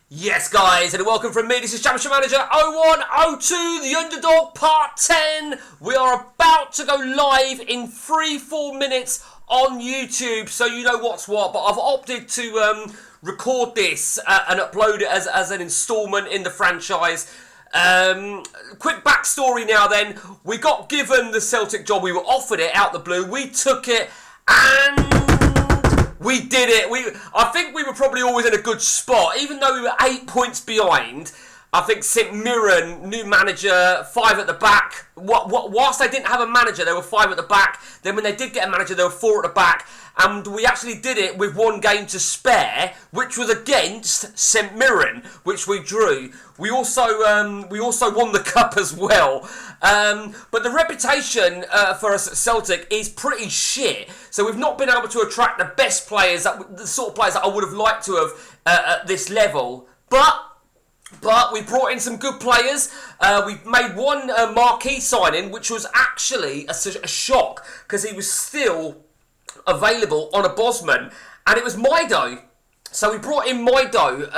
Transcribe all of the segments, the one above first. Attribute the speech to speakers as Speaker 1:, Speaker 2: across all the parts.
Speaker 1: Yes, guys, and welcome from me. This is Championship Manager 0102, the Underdog Part 10. We are about to go live in 3-4 minutes on YouTube, so you know what's what. But I've opted to record this and upload it as an instalment in the franchise. Quick backstory now then. We got given the Celtic job. We were offered it out the blue. We took it and we did it. I think we were probably always in a good spot. Even though we were 8 points behind, I think St Mirren, new manager, 5 at the back. Whilst they didn't have a manager, they were 5 at the back. Then when they did get a manager, they were 4 at the back. And we actually did it with 1 game to spare, which was against St Mirren, which we drew. We also won the cup as well. But the reputation for us at Celtic is pretty shit. So we've not been able to attract the best players, the sort of players that I would have liked to have at this level. But we brought in some good players. We made one marquee signing, which was actually a shock because he was still available on a Bosman, and it was Mido. So we brought in Mido.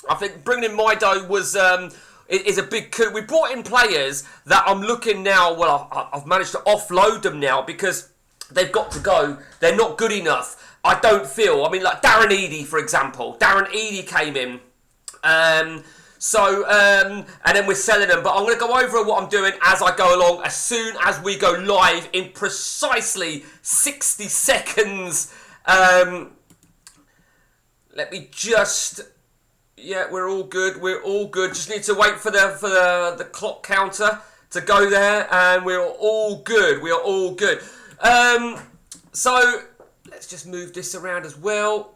Speaker 1: I think bringing in Mido was is a big coup. We brought in players that I'm looking now. Well, I've managed to offload them now because they've got to go. They're not good enough. I don't feel. I mean, like Darren Eadie, for example. Darren Eadie came in. And then we're selling them. But I'm going to go over what I'm doing as I go along as soon as we go live in precisely 60 seconds. Let me just... Yeah, we're all good. We're all good. Just need to wait for the clock counter to go there, and we're all good. We are all good. So let's just move this around as well.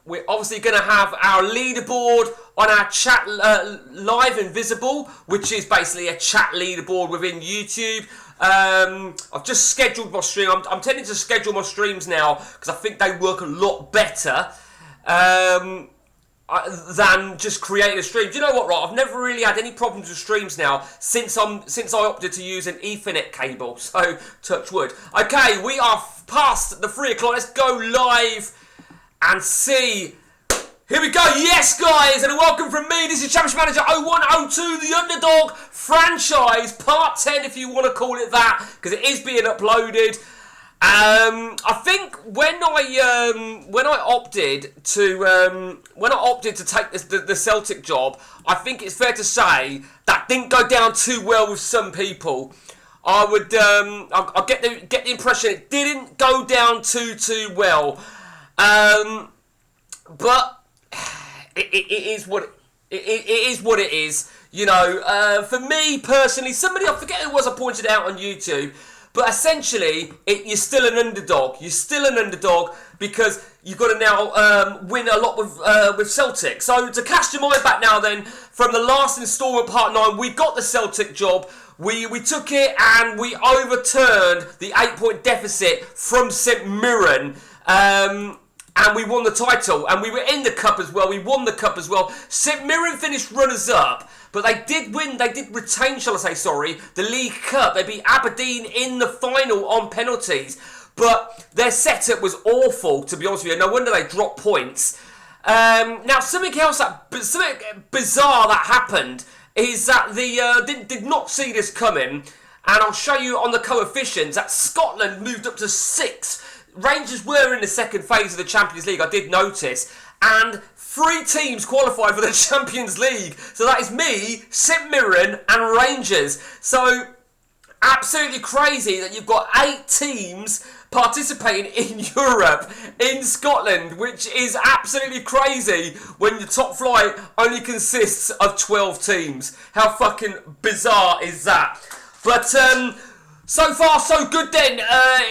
Speaker 1: We're obviously going to have our leaderboard on our chat live and visible, which is basically a chat leaderboard within YouTube. I've just scheduled my stream. I'm tending to schedule my streams now because I think they work a lot better than just creating a stream. Do you know what, right? I've never really had any problems with streams now since I opted to use an Ethernet cable. So, touch wood. Okay, we are past the 3 o'clock. Let's go live and see. Here we go. Yes, guys, and welcome from me. This is Championship Manager 0102, the Underdog franchise, part 10, if you want to call it that, because it is being uploaded. I think when I opted to take the Celtic job, I think it's fair to say that didn't go down too well with some people. I get the impression it didn't go down too well. But it is what it is. You know, for me personally, I forget who it was I pointed out on YouTube, but essentially, you're still an underdog. You're still an underdog because you've got to now win a lot with Celtic. So to cast your mind back now, then from the last instalment, part 9, we got the Celtic job. We took it and we overturned the 8-point deficit from St Mirren. And we won the title, and we were in the cup as well. We won the cup as well. St Mirren finished runners-up, but they did retain, shall I say, the League Cup. They beat Aberdeen in the final on penalties, but their setup was awful, to be honest with you. No wonder they dropped points. Now, something bizarre that happened is that the did not see this coming, and I'll show you on the coefficients that Scotland moved up to 6. Rangers were in the second phase of the Champions League, I did notice, and 3 teams qualified for the Champions League. So that is me, St Mirren and Rangers. So absolutely crazy that you've got 8 teams participating in Europe, in Scotland, which is absolutely crazy when the top flight only consists of 12 teams. How fucking bizarre is that? But so far, so good then,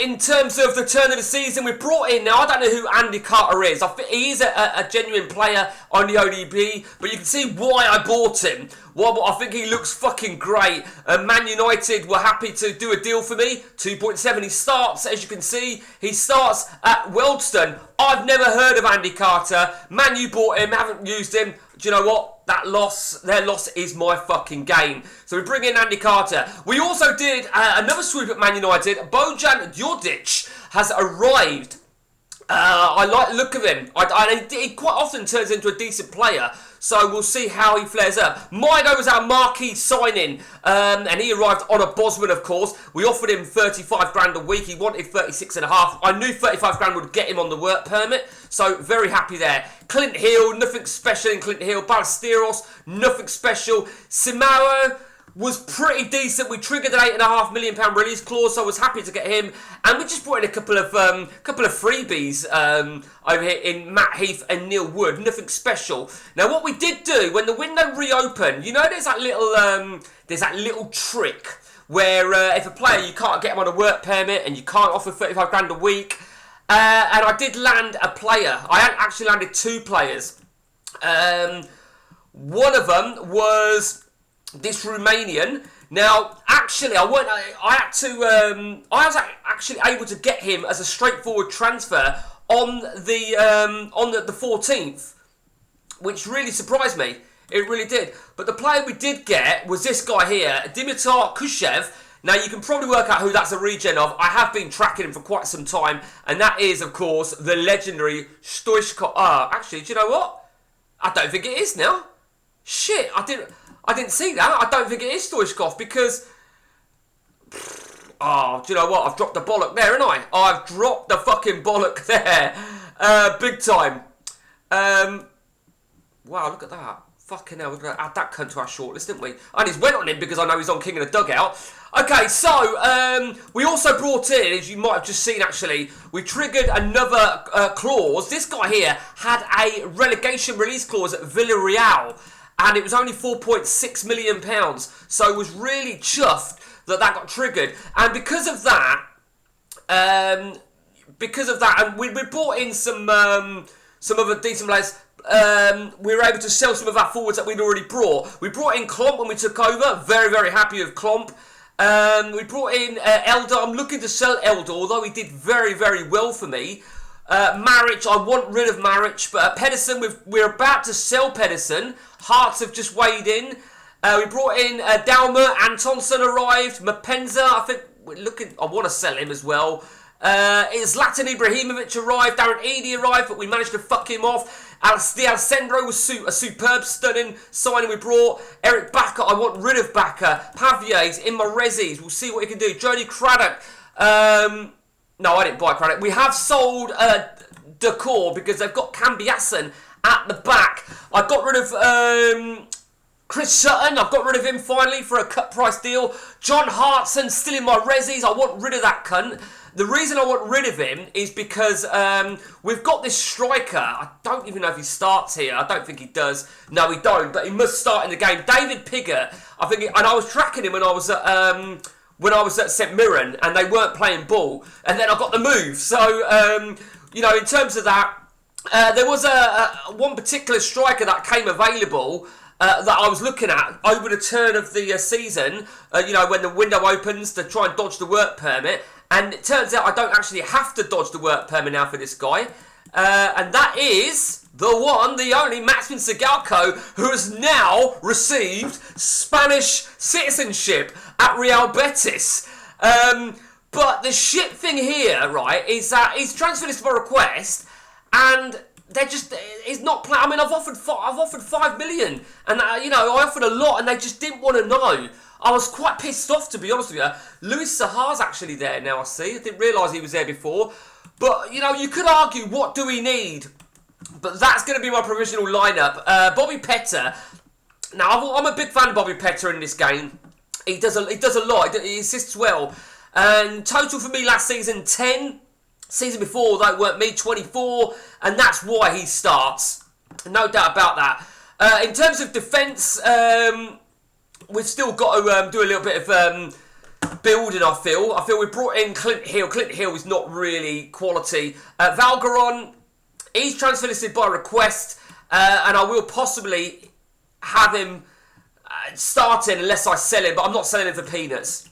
Speaker 1: in terms of the turn of the season. We've brought in, now I don't know who Andy Carter is. I think he is a genuine player on the ODB, but you can see why I bought him. Well, I think he looks fucking great. Man United were happy to do a deal for me, 2.7. He starts, as you can see, he starts at Wealdstone. I've never heard of Andy Carter. Man U bought him, haven't used him. Do you know what? Their loss is my fucking gain. So we bring in Andy Carter. We also did another sweep at Man United. Bojan Djordjic has arrived I like the look of him. He quite often turns into a decent player, so we'll see how he flares up. Mido was our marquee signing, and he arrived on a Bosman, of course. We offered him 35 grand a week. He wanted 36 and a half. I knew 35 grand would get him on the work permit, so very happy there. Clint Hill, nothing special in Clint Hill. Ballesteros, nothing special. Simao was pretty decent. We triggered an £8.5 million release clause, so I was happy to get him. And we just brought in a couple of freebies over here in Matt Heath and Neil Wood. Nothing special. Now, what we did do when the window reopened, you know, there's that little trick where if a player, you can't get him on a work permit and you can't offer 35 grand a week. And I did land a player. I actually landed 2 players. One of them was this Romanian. Now, actually, I was actually able to get him as a straightforward transfer on the 14th, which really surprised me. It really did. But the player we did get was this guy here, Dimitar Kushev. Now, you can probably work out who that's a regen of. I have been tracking him for quite some time, and that is, of course, the legendary Stoichkov. Actually, do you know what? I don't think it is now. Shit, I didn't see that. I don't think it is Stoichkov because... Oh, do you know what? I've dropped the bollock there, haven't I? I've dropped the fucking bollock there. Big time. Wow, look at that. Fucking hell, we're going to add that cunt to our shortlist, didn't we? I just went on him because I know he's on King of the Dugout. Okay, so we also brought in, as you might have just seen actually, we triggered another clause. This guy here had a relegation release clause at Villarreal, and it was only £4.6 million. So I was really chuffed that got triggered. And because of that, and we brought in some other decent players. We were able to sell some of our forwards that we'd already brought. We brought in Klomp when we took over. Very, very happy with Klomp. We brought in Eldor. I'm looking to sell Eldor, although he did very, very well for me. Maric, I want rid of Maric. But Pedersen, we're about to sell Pedersen. Hearts have just weighed in. We brought in Dalma. Antonsen arrived. Mapenza, I think I want to sell him as well. Zlatan Ibrahimovic arrived. Darren Eady arrived, but we managed to fuck him off. Alessandro was a superb, stunning signing we brought. Eric Bakker, I want rid of Bakker. Pavier's in my resis. We'll see what he can do. Jody Craddock. No, I didn't buy Craddock. We have sold Decor because they've got Cambiassen at the back. I got rid of Chris Sutton. I've got rid of him finally for a cut price deal. John Hartson still in my resis. I want rid of that cunt. The reason I want rid of him is because we've got this striker. I don't even know if he starts here. I don't think he does. No, he don't. But he must start in the game. David Piggott. And I was tracking him when I was at St Mirren, and they weren't playing ball. And then I got the move. So in terms of that, there was one particular striker that came available. That I was looking at over the turn of the season, when the window opens to try and dodge the work permit. And it turns out I don't actually have to dodge the work permit now for this guy. And that is the one, the only, Maxim Sigalko, who has now received Spanish citizenship at Real Betis. But the shit thing here, right, is that he's transferred this by request, and he's not playing. I mean, I've offered 5 million, and I offered a lot, and they just didn't want to know. I was quite pissed off, to be honest with you. Luis Sahar's actually there now, I see. I didn't realise he was there before. But, you could argue, what do we need? But that's going to be my provisional lineup. Bobby Petter. Now, I'm a big fan of Bobby Petter in this game. He does a lot. He assists well. And total for me last season, 10. Season before, though, weren't me, 24. And that's why he starts. No doubt about that. In terms of defence, we've still got to do a little bit of building, I feel we brought in Clint Hill. Clint Hill is not really quality. Valgaron, he's transfer listed by request, and I will possibly have him starting unless I sell him, but I'm not selling him for peanuts.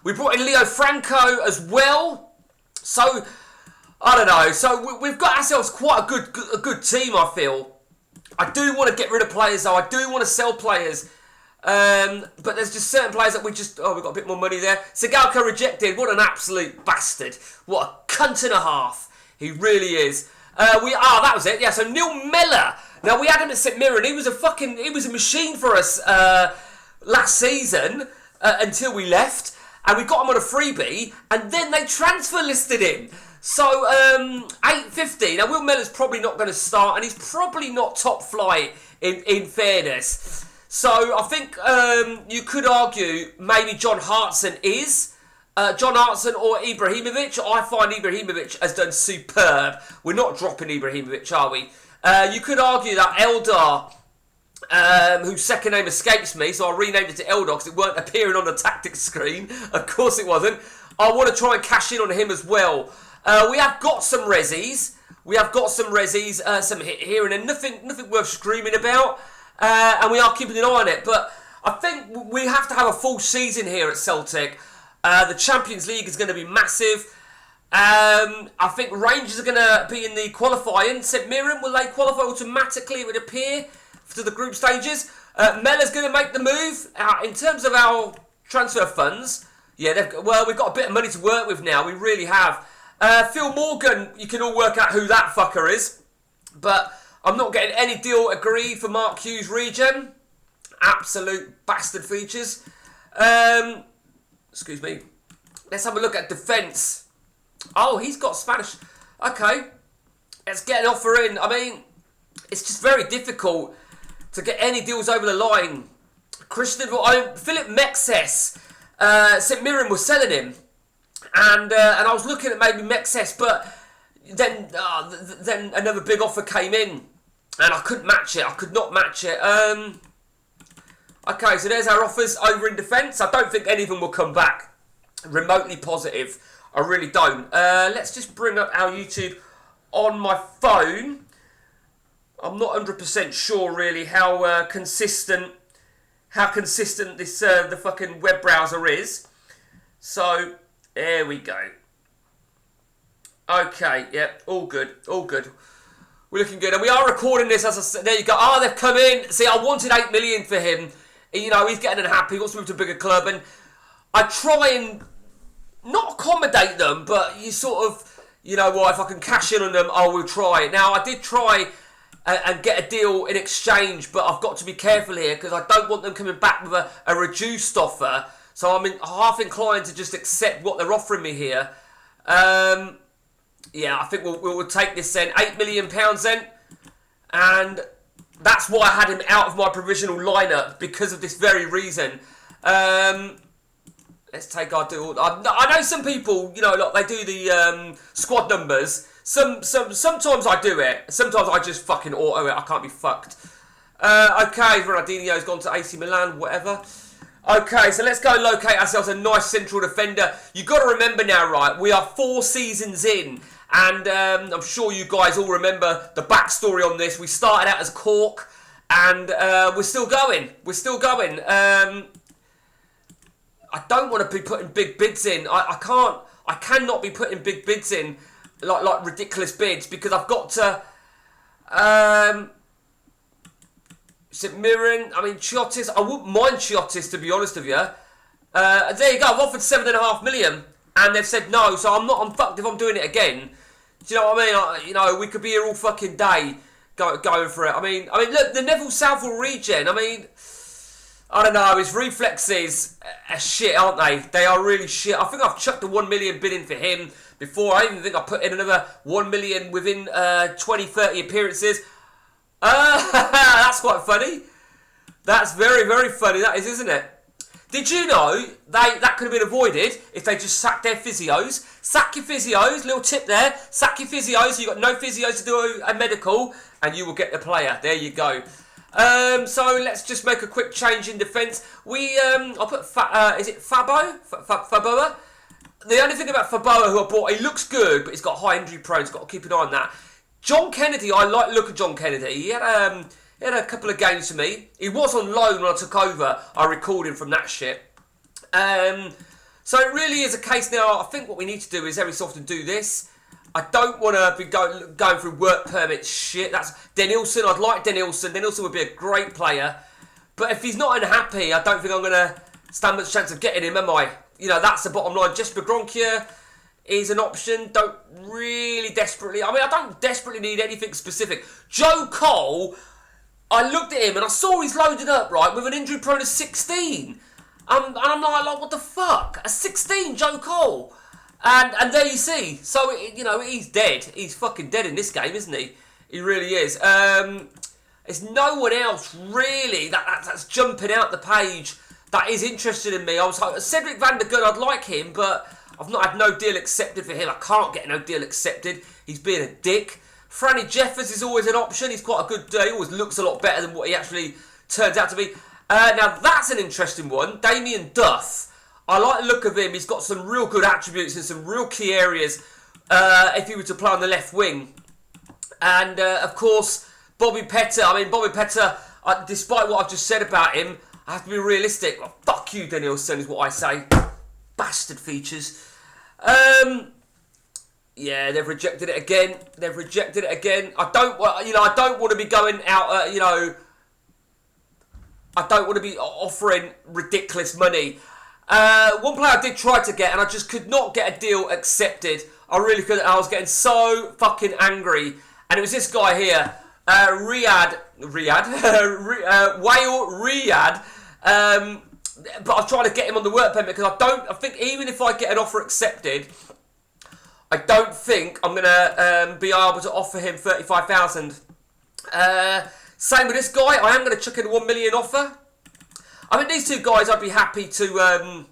Speaker 1: We brought in Leo Franco as well. So, I don't know. So, we've got ourselves quite a good team, I feel. I do want to get rid of players, though. I do want to sell players. But there's just certain players that we've got a bit more money there. Sigalko rejected. What an absolute bastard. What a cunt and a half. He really is. That was it. Yeah, so Neil Mellor. Now, we had him at St Mirren. He was a machine for us last season until we left. And we got him on a freebie. And then they transfer listed him. So, 8.50. Now, Will Mellor's probably not going to start. And he's probably not top flight in fairness. So, I think you could argue maybe John Hartson is. John Hartson or Ibrahimovic. I find Ibrahimovic has done superb. We're not dropping Ibrahimovic, are we? You could argue that Eldar, whose second name escapes me, so I renamed it to Eldar because it weren't appearing on the tactics screen. Of course it wasn't. I want to try and cash in on him as well. We have got some resis. Some here and there. Nothing worth screaming about. And we are keeping an eye on it. But I think we have to have a full season here at Celtic. The Champions League is going to be massive. I think Rangers are going to be in the qualifying. St Mirren, will they qualify automatically, it would appear, to the group stages? Mellor's going to make the move. In terms of our transfer funds, we've got a bit of money to work with now. We really have. Phil Morgan, you can all work out who that fucker is. But I'm not getting any deal agreed for Mark Hughes' regen. Absolute bastard features. Excuse me. Let's have a look at defence. Oh, he's got Spanish. Okay. Let's get an offer in. I mean, it's just very difficult to get any deals over the line. Philip Mexes. St Mirren was selling him. And I was looking at maybe Mexes, but then another big offer came in. And I couldn't match it. I could not match it. Okay, so there's our offers over in defence. I don't think any of them will come back remotely positive. I really don't. Let's just bring up our YouTube on my phone. I'm not 100% sure really how consistent this the fucking web browser is. So there we go. Okay, yeah, all good. We're looking good, and we are recording this as I said. There you go. They've come in. See, I wanted 8 million for him. You know, he's getting unhappy. He wants to move to a bigger club, and I try and not accommodate them, but you sort of, you know what, if I can cash in on them, I will try. Now, I did try and get a deal in exchange, but I've got to be careful here because I don't want them coming back with a reduced offer. So I'm half inclined to just accept what they're offering me here. Yeah, I think we'll take this then. £8 million then, and that's why I had him out of my provisional lineup, because of this very reason. Let's take our deal. I know some people, you know, like they do the squad numbers. Sometimes I do it. Sometimes I just fucking auto it. I can't be fucked. Okay, Ronaldinho's gone to AC Milan, whatever. Okay, so let's go and locate ourselves a nice central defender. You've got to remember now, right, we are 4 seasons in. And I'm sure you guys all remember the backstory on this. We started out as Cork, and we're still going. I don't want to be putting big bids in. I cannot be putting big bids in, like ridiculous bids, because I've got to. St Mirren, I mean Chiotis. I wouldn't mind Chiotis, to be honest with you. There you go. I've offered 7.5 million. And they've said no, so I'm fucked if I'm doing it again. Do you know what I mean? You know, we could be here all fucking day going for it. I mean, look, the Neville Southall regen. I mean, I don't know. His reflexes are shit, aren't they? They are really shit. I think I've chucked the 1 million bid in for him before. I even think I put in another 1 million within 20-30 appearances. That's quite funny. That's very, very funny. That is, isn't it? Did you know that could have been avoided if they just sacked their physios? Sack your physios, little tip there. Sack your physios, you've got no physios to do a medical, and you will get the player. There you go. So let's just make a quick change in defence. I'll put, is it Fabo? Faboa? The only thing about Faboa, who I bought, he looks good, but he's got high injury prone, so got to keep an eye on that. John Kennedy, I like the look of John Kennedy. He had a couple of games for me. He was on loan when I took over. I recalled him from that shit. So it really is a case now. I think what we need to do is every so often do this. I don't want to be going through work permit shit. That's Denilson. I'd like Denilson. Denilson would be a great player. But if he's not unhappy, I don't think I'm going to stand much chance of getting him, am I? You know, that's the bottom line. Jesper Gronkia, is an option. Don't really desperately... I mean, I don't desperately need anything specific. Joe Cole, I looked at him and I saw he's loaded up, right, with an injury prone of 16. And I'm like, what the fuck? A 16 Joe Cole. And there you see. So, you know, he's dead. He's fucking dead in this game, isn't he? He really is. There's no one else, really, that's jumping out the page that is interested in me. I was like, Cedric van der Gun, I'd like him, but I've not had no deal accepted for him. I can't get no deal accepted. He's being a dick. Franny Jeffers is always an option. He's quite a good... he always looks a lot better than what he actually turns out to be. Now, that's an interesting one. Damien Duff. I like the look of him. He's got some real good attributes in some real key areas if he were to play on the left wing. And, of course, Bobby Petter. I mean, Bobby Petter, despite what I've just said about him, I have to be realistic. Well, fuck you, Danielson, is what I say. Bastard features. Yeah, they've rejected it again. I don't want to be going out, I don't want to be offering ridiculous money. One player I did try to get, and I just could not get a deal accepted. I really couldn't. I was getting so fucking angry. And it was this guy here, Riyadh. But I was trying to get him on the work permit because I think even if I get an offer accepted, I don't think I'm going to be able to offer him 35,000. Same with this guy. I am going to chuck in a 1 million offer. I mean, these two guys, I'd be happy to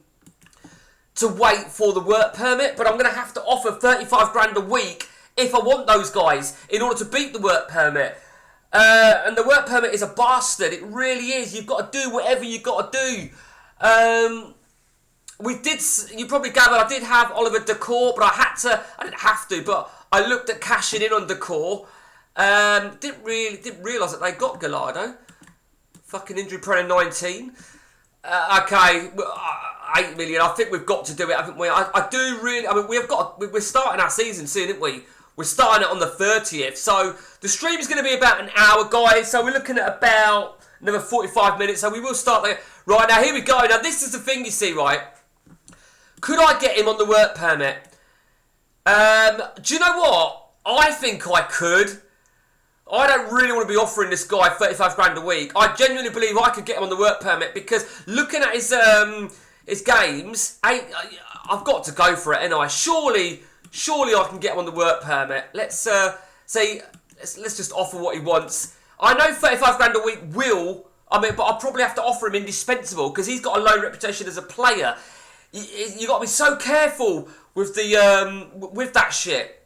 Speaker 1: wait for the work permit, but I'm going to have to offer 35 grand a week if I want those guys in order to beat the work permit. And the work permit is a bastard. It really is. You've got to do whatever you've got to do. You probably gathered I did have Oliver Decor, but I didn't have to, but I looked at cashing in on Decor. Didn't realise that they got Gallardo. Fucking injury prone 19. Okay, 8 million. I think we've got to do it, haven't we? I do really. I mean, we're starting our season soon, aren't we? We're starting it on the 30th. So the stream is going to be about an hour, guys. So we're looking at about another 45 minutes. So we will start there. Right, now here we go. Now this is the thing you see, right? Could I get him on the work permit? Do you know what? I think I could. I don't really want to be offering this guy 35 grand a week. I genuinely believe I could get him on the work permit because looking at his games, I've got to go for it, and surely I can get him on the work permit. Let's just offer what he wants. I know 35 grand a week but I'll probably have to offer him indispensable because he's got a low reputation as a player. You got to be so careful with that shit.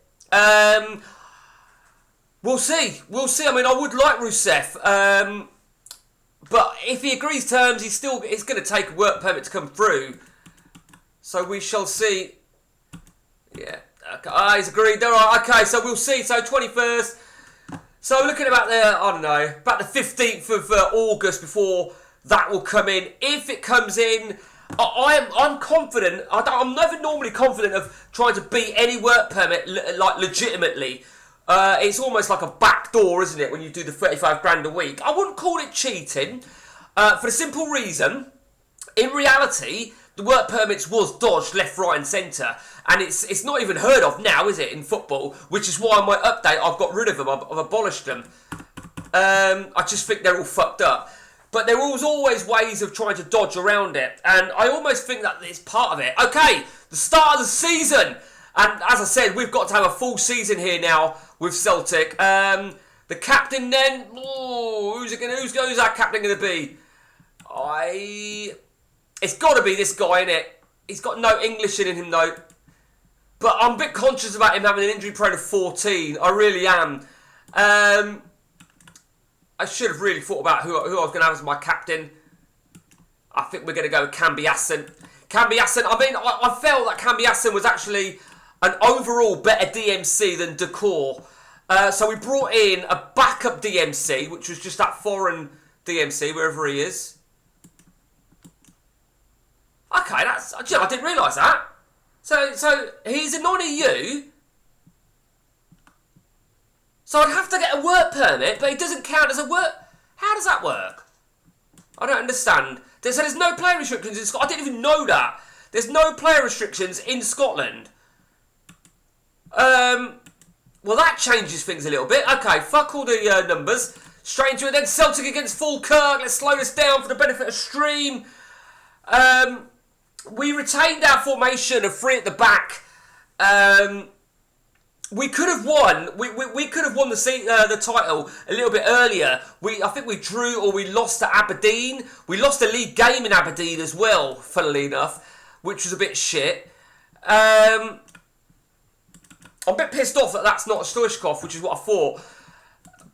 Speaker 1: We'll see. I mean, I would like Rousseff, but if he agrees terms, it's going to take a work permit to come through. So we shall see. Yeah, okay. He's agreed. All right, okay. So we'll see. So 21st. So we're looking about about the 15th of August before that will come in. If it comes in, I'm confident. I'm never normally confident of trying to beat any work permit legitimately. It's almost like a back door, isn't it, when you do the 35 grand a week? I wouldn't call it cheating for the simple reason, in reality, the work permits was dodged left, right and centre. And it's not even heard of now, is it, in football? Which is why on my update, I've got rid of them. I've abolished them. I just think they're all fucked up. But there was always ways of trying to dodge around it. And I almost think that it's part of it. Okay, the start of the season. And as I said, we've got to have a full season here now with Celtic. The captain then, who's our captain going to be? It's got to be this guy, innit? He's got no English in him though. But I'm a bit conscious about him having an injury prone of 14. I really am. I should have really thought about who I was going to have as my captain. I think we're going to go with Cambiassen. I mean, I felt that Cambiassen was actually an overall better DMC than Decor. So we brought in a backup DMC, which was just that foreign DMC, wherever he is. Okay, I didn't realise that. So he's a non-EU. So I'd have to get a work permit, but it doesn't count as a work... How does that work? I don't understand. So there's no player restrictions in Scotland. I didn't even know that. There's no player restrictions in Scotland. Well, that changes things a little bit. Okay, fuck all the numbers. Straight into it then. Celtic against Falkirk. Let's slow this down for the benefit of stream. We retained our formation of 3 at the back. We could have won. We could have won the title a little bit earlier. I think we drew or we lost to Aberdeen. We lost a league game in Aberdeen as well, funnily enough, which was a bit shit. I'm a bit pissed off that that's not a Stoichkov, which is what I thought.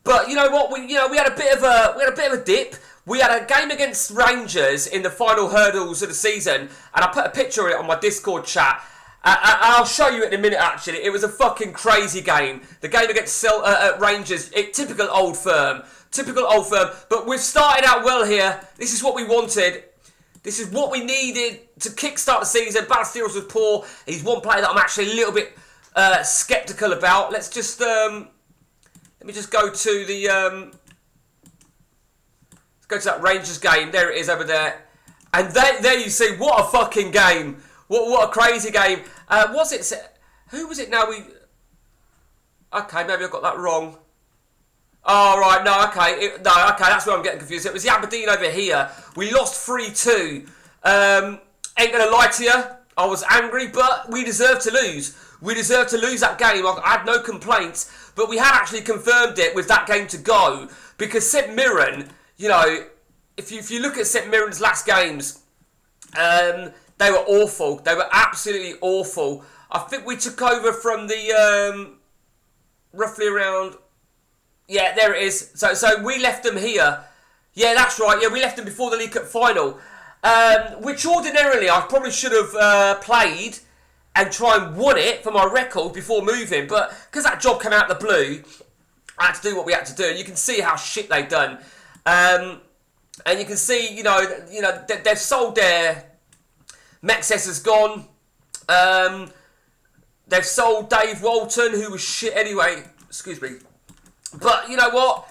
Speaker 1: But you know what? We had a bit of a dip. We had a game against Rangers in the final hurdles of the season, and I put a picture of it on my Discord chat. I'll show you it in a minute, actually. It was a fucking crazy game. The game against Rangers, typical old firm. But we've started out well here. This is what we wanted. This is what we needed to kickstart the season. Ballesteros was poor. He's one player that I'm actually a little bit sceptical about. Let's just... let me just go to the... let's go to that Rangers game. There it is over there. And there you see, what a fucking game. What a crazy game. Was it... Who was it now? Okay, maybe I got that wrong. Oh, right, no, okay. Okay, that's where I'm getting confused. It was the Aberdeen over here. We lost 3-2. Ain't going to lie to you. I was angry, but we deserved to lose. We deserved to lose that game. I had no complaints. But we had actually confirmed it with that game to go. Because St Mirren, you know, if you look at St Mirren's last games... they were awful. They were absolutely awful. I think we took over from the roughly around. Yeah, there it is. So we left them here. Yeah, that's right. Yeah, we left them before the League Cup final, which ordinarily I probably should have played and try and won it for my record before moving. But because that job came out of the blue, I had to do what we had to do. And you can see how shit they've done. And you can see, you know, they've sold their. Mexes has gone. They've sold Dave Walton, who was shit anyway. Excuse me. But you know what?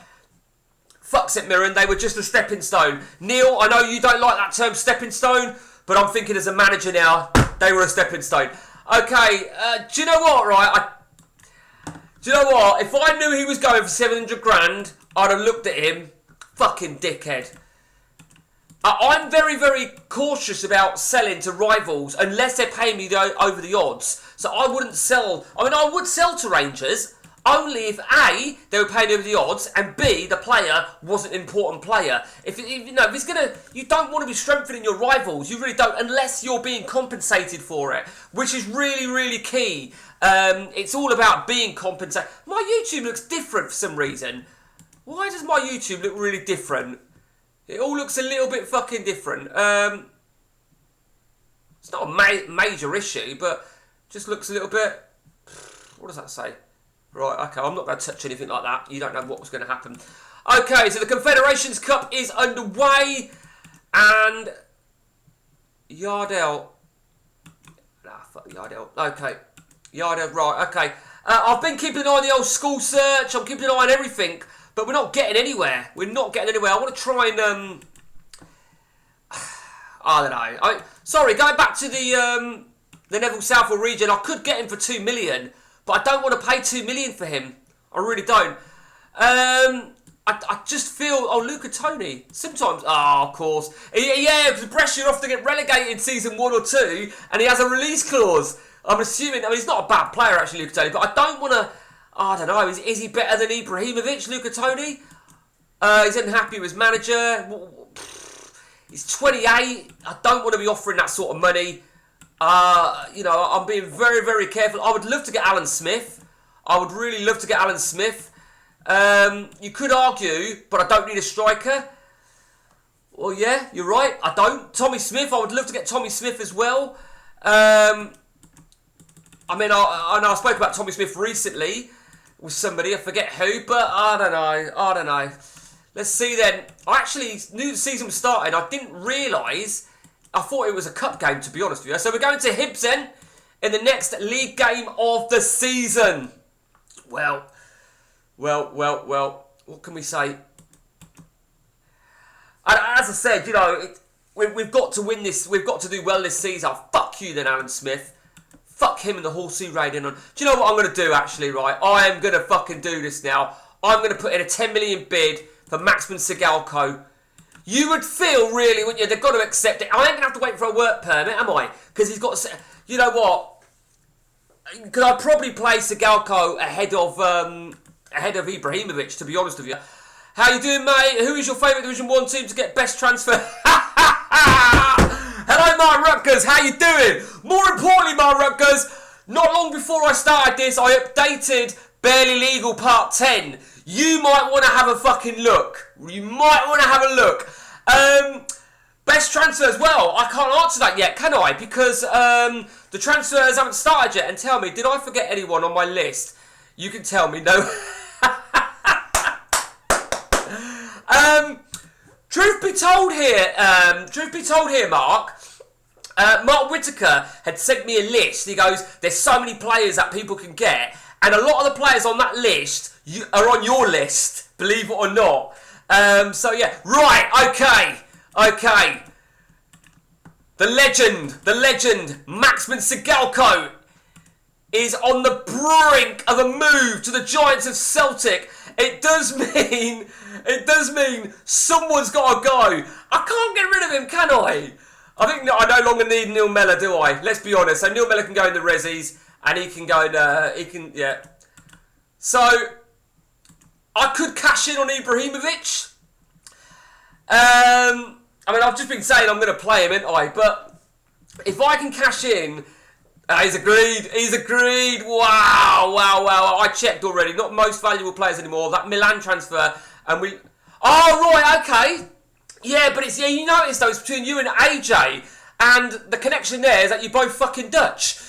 Speaker 1: Fuck St Mirren. They were just a stepping stone. Neil, I know you don't like that term stepping stone, but I'm thinking as a manager now, they were a stepping stone. Okay, do you know what, right? Do you know what? If I knew he was going for 700 grand, I'd have looked at him. Fucking dickhead. I'm very, very cautious about selling to rivals unless they're paying me over the odds. So I wouldn't sell... I mean, I would sell to Rangers only if A, they were paying over the odds, and B, the player was an important player. If it's gonna... You don't want to be strengthening your rivals. You really don't, unless you're being compensated for it, which is really, really key. It's all about being compensated. My YouTube looks different for some reason. Why does my YouTube look really different? It all looks a little bit fucking different. It's not a major issue, but just looks a little bit... What does that say? Right, okay, I'm not going to touch anything like that. You don't know what was going to happen. Okay, so the Confederations Cup is underway. And... Yardell. Fuck Yardell. Okay. Yardell, right, okay. I've been keeping an eye on the old school search. I'm keeping an eye on everything. But we're not getting anywhere. We're not getting anywhere. I want to try and... I don't know. Sorry, going back to the Neville Southall region, I could get him for 2 million, but I don't want to pay 2 million for him. I really don't. I just feel... Oh, Luca Toni. Sometimes... Oh, of course. Yeah, because Brescia often get relegated in season 1 or 2, and he has a release clause. I'm assuming... I mean, he's not a bad player, actually, Luca Toni, but I don't want to... I don't know, is he better than Ibrahimovic, Luca Toni? He's unhappy with his manager. He's 28. I don't want to be offering that sort of money. You know, I'm being very, very careful. I would love to get Alan Smith. I would really love to get Alan Smith. You could argue, but I don't need a striker. Well, yeah, you're right. I don't. Tommy Smith, I would love to get Tommy Smith as well. I mean, I know I spoke about Tommy Smith recently with somebody, I forget who, but I don't know. Let's see then. I actually knew the season was starting. I didn't realise. I thought it was a cup game, to be honest with you. So we're going to Hibs then in the next league game of the season. Well. What can we say? As I said, you know, we've got to win this. We've got to do well this season. Oh, fuck you then, Alan Smith. Fuck him and the horsey raiding on. Do you know what I'm going to do, actually, right? I am going to fucking do this now. I'm going to put in a 10 million bid for Maxman Sigalko. You would feel, really, wouldn't you? They've got to accept it. I ain't going to have to wait for a work permit, am I? Because he's got to... You know what? Because I'd probably play Sigalko ahead of Ibrahimovic, to be honest with you. How you doing, mate? Who is your favourite Division 1 team to get best transfer? Hello, Mark Rutgers. How you doing? More importantly, Mark Rutgers, not long before I started this, I updated Barely Legal Part 10. You might want to have a fucking look. You might want to have a look. Best transfers. Well, I can't answer that yet, can I? Because the transfers haven't started yet. And tell me, did I forget anyone on my list? You can tell me. No. Truth be told here, Mark Whittaker had sent me a list. He goes, there's so many players that people can get, and a lot of the players on that list are on your list, believe it or not. So yeah, right, okay. The legend, Maxman Sigalko is on the brink of a move to the Giants of Celtic. It does mean someone's got to go. I can't get rid of him, can I? I think I no longer need Neil Mellor, do I? Let's be honest. So Neil Mellor can go in the Rezzies, and he can go in, yeah. So, I could cash in on Ibrahimovic. I mean, I've just been saying I'm going to play him, ain't I? But if I can cash in... he's agreed. Wow. I checked already. Not most valuable players anymore. That Milan transfer, and we... Oh, right, okay. Yeah, but it's... Yeah, you notice, though, it's between you and AJ, and the connection there is that you're both fucking Dutch.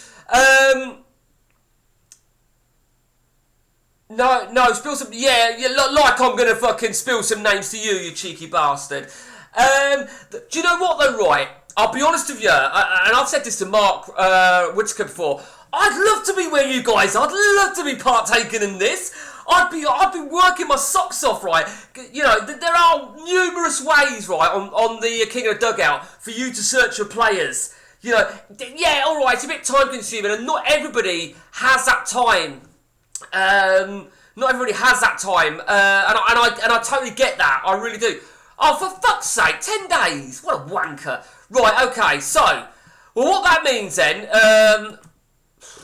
Speaker 1: No, spill some... Yeah, like I'm going to fucking spill some names to you cheeky bastard. Do you know what, though, right? I'll be honest with you, and I've said this to Mark Whittaker before. I'd love to be where you guys are. I'd love to be partaking in this. I'd be working my socks off, right? You know, there are numerous ways, right, on the King of the Dugout for you to search for players. You know, yeah, all right, it's a bit time consuming, and not everybody has that time. Not everybody has that time, and I totally get that. I really do. Oh, for fuck's sake, 10 days. What a wanker. Right, okay, so, well, what that means then,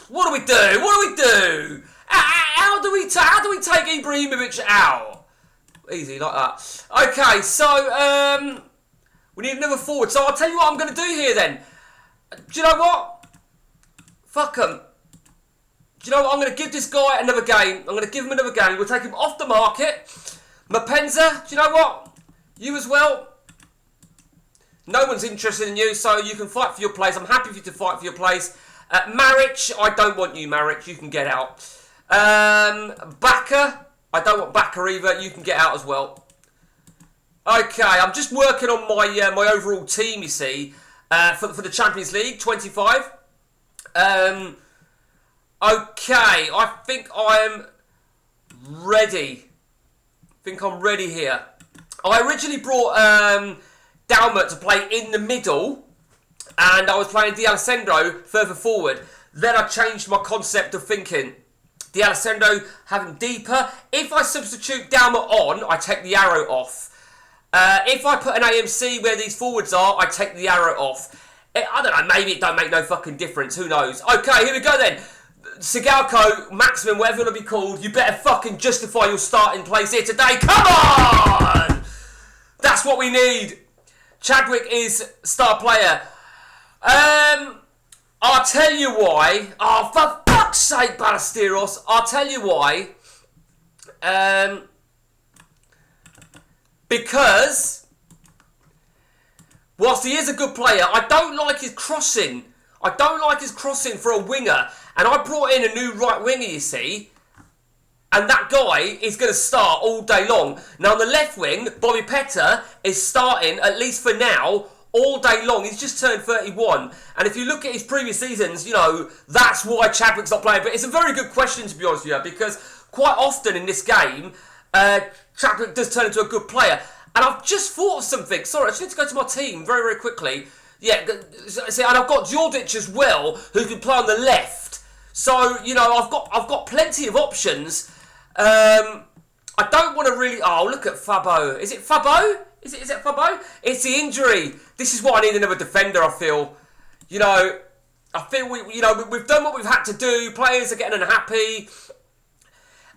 Speaker 1: what do we do? How do we take Ibrahimovic out? Easy, like that. Okay, so, we need another forward. So I'll tell you what I'm going to do here then. Do you know what? Fuck him. Do you know what? I'm going to give this guy another game. I'm going to give him another game. We'll take him off the market. Mapenza, do you know what? You as well. No one's interested in you, so you can fight for your place. I'm happy for you to fight for your place. Maric, I don't want you, Maric. You can get out. Baka, I don't want Baka either. You can get out as well. Okay, I'm just working on my my overall team, you see, for the Champions League, 25. Okay, I think I'm ready. I'm ready here. I originally brought Dalmert to play in the middle, and I was playing D'Alessandro further forward. Then I changed my concept of thinking. D'Alessandro having deeper. If I substitute Dalmert on, I take the arrow off. If I put an AMC where these forwards are, I take the arrow off. I don't know, maybe it don't make no fucking difference. Who knows? Okay, here we go then. Sigalko, Maxman, whatever you want to be called, you better fucking justify your starting place here today. Come on! That's what we need. Chadwick is star player. I'll tell you why. Oh, for fuck's sake, Ballesteros. I'll tell you why. Because whilst he is a good player, I don't like his crossing. I don't like his crossing for a winger. And I brought in a new right winger, you see. And that guy is going to start all day long. Now, on the left wing, Bobby Petter is starting, at least for now, all day long. He's just turned 31. And if you look at his previous seasons, you know, that's why Chadwick's not playing. But it's a very good question, to be honest with you, because quite often in this game, Chadwick does turn into a good player. And I've just thought of something. Sorry, I just need to go to my team very, very quickly. Yeah, see, and I've got Djordjic as well, who can play on the left. So, you know, I've got plenty of options. I don't want to really... Oh, look at Fabo. Is it Fabo? Is it Fabo? It's the injury. This is what I need another defender, I feel. You know, I feel we've done what we've had to do. Players are getting unhappy.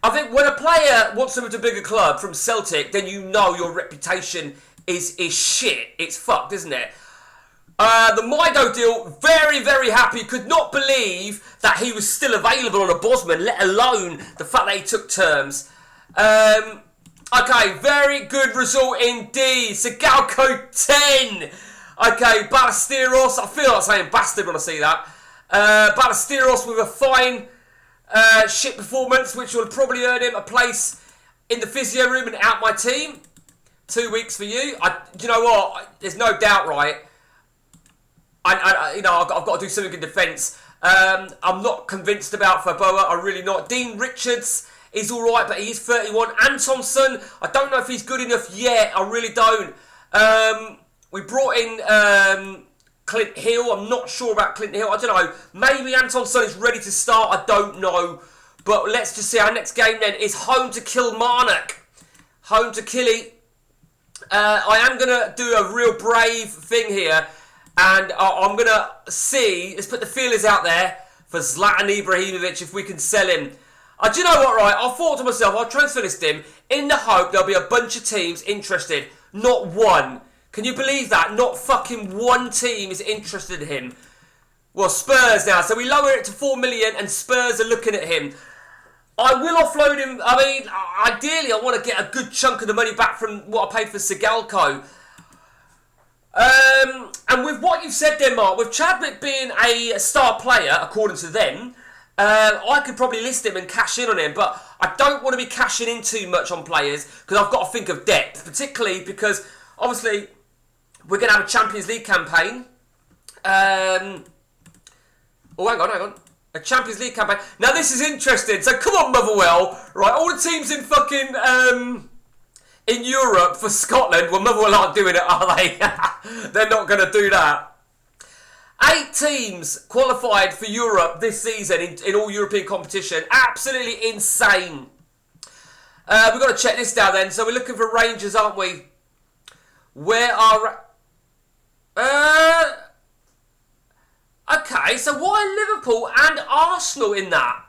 Speaker 1: I think when a player wants to move to a bigger club from Celtic, then you know your reputation is shit. It's fucked, isn't it? The Mido deal, very, very happy. Could not believe that he was still available on a Bosman, let alone the fact that he took terms. Okay, very good result indeed. Sigalco 10. Okay, Ballesteros. I feel like saying bastard when I see that. Ballesteros with a fine shit performance, which will probably earn him a place in the physio room and out my team. 2 weeks for you. You know what? There's no doubt, right? I've got to do something in defence. I'm not convinced about Faboa. I'm really not. Dean Richards is all right, but he is 31. Antonsson, I don't know if he's good enough yet. I really don't. We brought in Clint Hill. I'm not sure about Clint Hill. I don't know. Maybe Antonsson is ready to start. I don't know. But let's just see. Our next game then is home to Kilmarnock. Home to Killy. I am going to do a real brave thing here. And I'm going to see, let's put the feelers out there for Zlatan Ibrahimovic if we can sell him. Do you know what, right? I thought to myself, I'll transfer list him in the hope there'll be a bunch of teams interested. Not one. Can you believe that? Not fucking one team is interested in him. Well, Spurs now. So we lower it to 4 million and Spurs are looking at him. I will offload him. I mean, ideally, I want to get a good chunk of the money back from what I paid for Sigalco. And with what you've said there, Mark, with Chadwick being a star player, according to them, I could probably list him and cash in on him, but I don't want to be cashing in too much on players because I've got to think of depth, particularly because, obviously, we're going to have a Champions League campaign. Hang on. A Champions League campaign. Now, this is interesting. So, come on, Motherwell. Right, all the teams in fucking... in Europe for Scotland, well, Motherwell aren't doing it, are they? They're not going to do that. 8 teams qualified for Europe this season in all European competition. Absolutely insane. We've got to check this down then. So we're looking for Rangers, aren't we? Where are... Okay, so why Liverpool and Arsenal in that?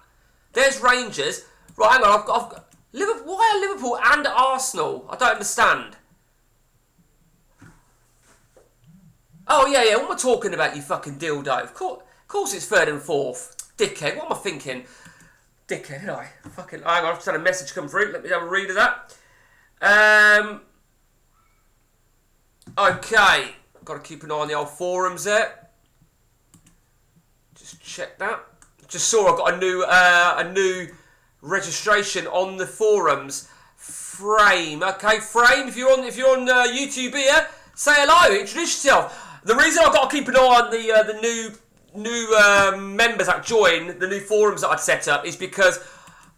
Speaker 1: There's Rangers. Right, hang on, I've got... Why are Liverpool and Arsenal? I don't understand. Oh, yeah, what am I talking about, you fucking dildo? Of course it's 3rd and 4th. Dickhead, what am I thinking? Dickhead, did I? Fucking, hang on, I've just had a message come through. Let me have a read of that. Okay. Got to keep an eye on the old forums there. Just check that. Just saw I got a new registration on the forums. Frame, okay, Frame. If you're on YouTube here, say hello, introduce yourself. The reason I've got to keep an eye on the new members that join the new forums that I'd set up is because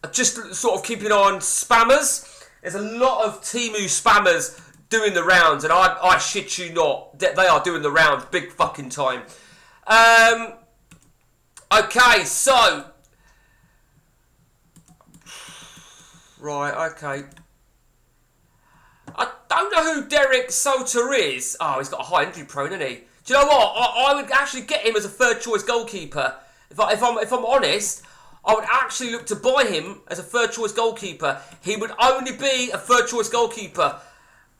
Speaker 1: I just sort of keeping an eye on spammers. There's a lot of Temu spammers doing the rounds, and I shit you not, they are doing the rounds big fucking time. Okay, so. Right, okay. I don't know who Derek Soter is. Oh, he's got a high injury prone, hasn't he? Do you know what? I would actually get him as a 3rd choice goalkeeper. If I'm honest, I would actually look to buy him as a 3rd choice goalkeeper. He would only be a 3rd choice goalkeeper.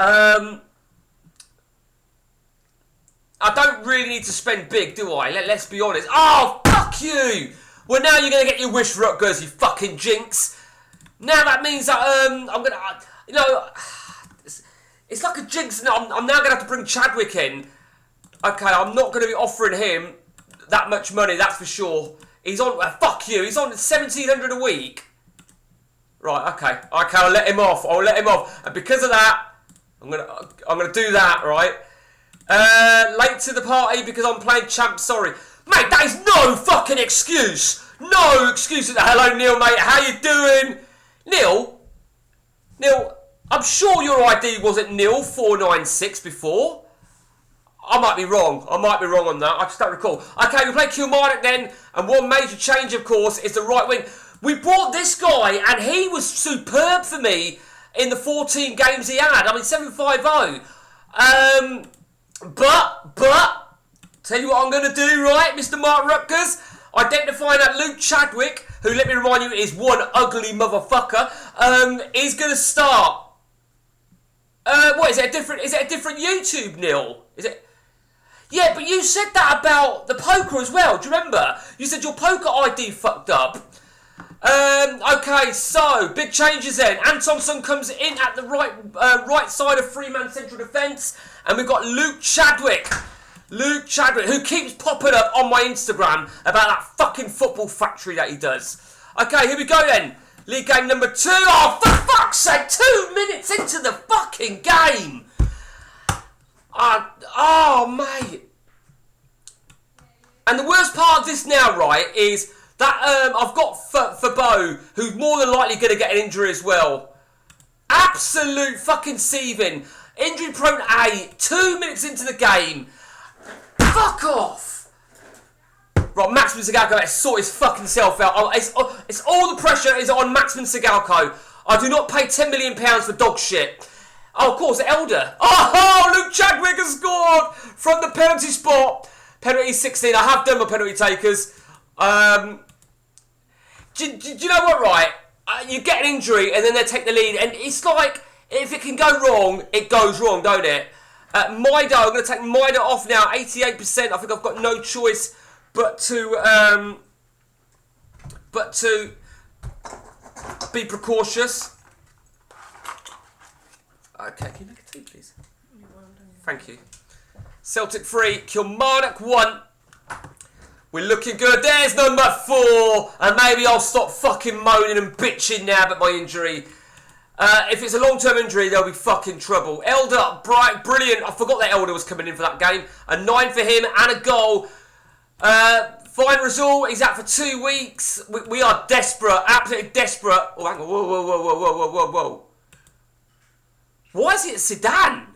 Speaker 1: I don't really need to spend big, do I? Let's be honest. Oh, fuck you! Well, now you're going to get your wish, Rutgers, you fucking jinx. Now that means that I'm going to... it's like a jinx. I'm now going to have to bring Chadwick in. Okay, I'm not going to be offering him that much money, that's for sure. He's on... fuck you. He's on 1,700 a week. Right, okay. Okay, I'll let him off. And because of that, I'm gonna do that, right? Late to the party because I'm playing champ. Sorry, mate. That is no fucking excuse. No excuse. Hello, Neil, mate. How you doing, Neil? I'm sure your ID wasn't Neil 496 before. I might be wrong. I might be wrong on that. I just don't recall. Okay, we play Kilmarnock then, and one major change, of course, is the right wing. We bought this guy, and he was superb for me in the 14 games he had. I mean, 750. But, tell you what I'm going to do, right, Mr. Mark Rutgers? Identifying that Luke Chadwick, who, let me remind you, is one ugly motherfucker, is going to start. What, is it a different YouTube, Neil? Is it? Yeah, but you said that about the poker as well. Do you remember? You said your poker ID fucked up. Okay, so big changes then. Antonsson comes in at the right side of three-man central defence, and we've got Luke Chadwick. Luke Chadwick, who keeps popping up on my Instagram about that fucking football factory that he does. Okay, here we go then. League game number 2. Oh, for fuck's sake! 2 minutes into the fucking game. Oh, mate. And the worst part of this now, right, is that I've got for Bo, who's more than likely going to get an injury as well. Absolute fucking seething. Injury prone A, 2 minutes into the game. Fuck off. Right, Maximin Sigalko has to sort his fucking self out. It's all the pressure is on Maximin Sigalko. I do not pay £10 million for dog shit. Oh, of course, Elder. Oh, Luke Chadwick has scored from the penalty spot. Penalty 16. I have done my penalty takers. Do you know what, right? You get an injury and then they take the lead. And it's like, if it can go wrong, it goes wrong, don't it? Maida, I'm going to take Maida off now. 88%. I think I've got no choice but to be precautious. Okay, can you make a tea, please? Thank you. Celtic 3, Kilmarnock 1. We're looking good. There's number 4. And maybe I'll stop fucking moaning and bitching now about my injury. If it's a long-term injury, there'll be fucking trouble. Elder, bright, brilliant. I forgot that Elder was coming in for that game. A 9 for him and a goal. Fine result. He's out for 2 weeks. We are desperate. Absolutely desperate. Oh, hang on. Whoa. Why is it Sedan?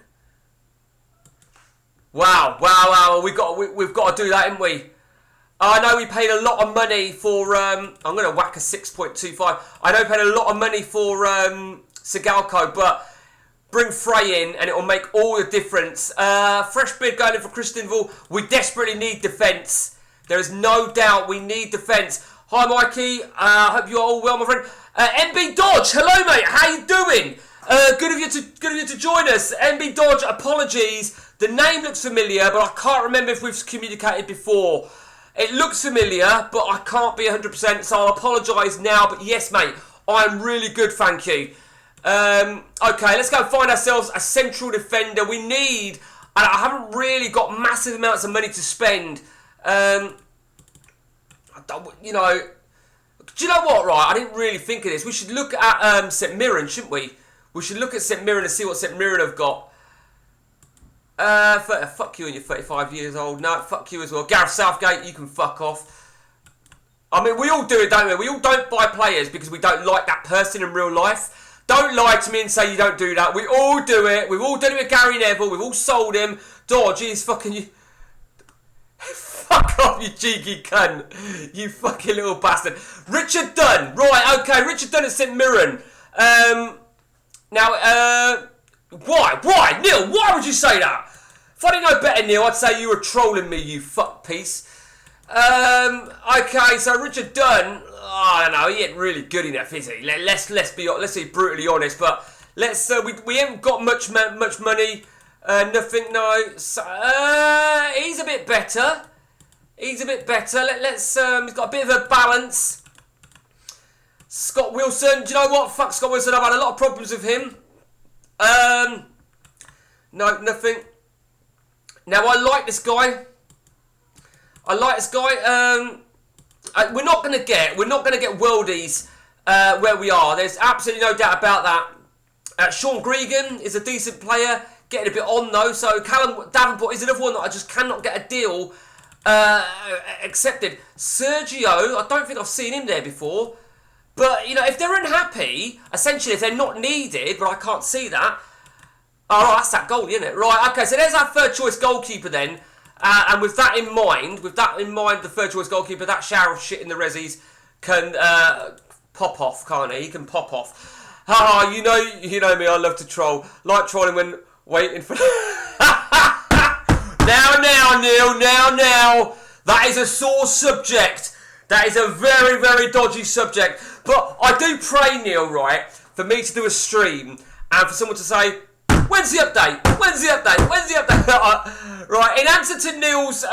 Speaker 1: Wow. We've got to do that, haven't we? I know we paid a lot of money for... I'm going to whack a 6.25. I know we paid a lot of money for Sigalko, but bring Frey in and it will make all the difference. Fresh bid going in for Christianville. We desperately need defence. There is no doubt we need defence. Hi, Mikey. Hope you're all well, my friend. MB Dodge, hello, mate. How you doing? Good of you to join us. MB Dodge, apologies. The name looks familiar, but I can't remember if we've communicated before. It looks familiar, but I can't be 100%, so I'll apologise now. But yes, mate, I'm really good, thank you. Okay, let's go find ourselves a central defender. We need, and I haven't really got massive amounts of money to spend. You know, do you know what, right? I didn't really think of this. We should look at St Mirren, shouldn't we? We should look at St Mirren and see what St Mirren have got. Fuck you and you're 35 years old. No, fuck you as well. Gareth Southgate, you can fuck off. I mean, we all do it, don't we? We all don't buy players because we don't like that person in real life. Don't lie to me and say you don't do that. We all do it. We've all done it with Gary Neville. We've all sold him. Dodge, he's fucking you. Fuck off, you cheeky cunt. You fucking little bastard. Richard Dunn. Right, okay. Richard Dunn at St Mirren. Now, why? Neil, why would you say that? If I didn't know better, Neil, I'd say you were trolling me, you fuck piece. Okay, so Richard Dunn, I don't know, he ain't really good enough, is he? Let's be brutally honest, but we haven't got much money, nothing, no. So, he's a bit better. He's got a bit of a balance. Scott Wilson, do you know what? Fuck Scott Wilson, I've had a lot of problems with him. No, nothing. Now, I like this guy. We're not going to get worldies where we are. There's absolutely no doubt about that. Sean Gregan is a decent player, getting a bit on though. So Callum Davenport is another one that I just cannot get a deal accepted. Sergio, I don't think I've seen him there before. But, you know, if they're unhappy, essentially if they're not needed, but I can't see that, Oh, right, that's that goal, isn't it? Right, okay, so there's our third choice goalkeeper then. And with that in mind, the third choice goalkeeper, that shower of shit in the resis can pop off, can't he? He can pop off. You know me, I love to troll. Like trolling when waiting for... Now, Neil, now. That is a sore subject. That is a very, very dodgy subject. But I do pray, Neil, right, for me to do a stream and for someone to say, when's the update? Right, in answer to Neil's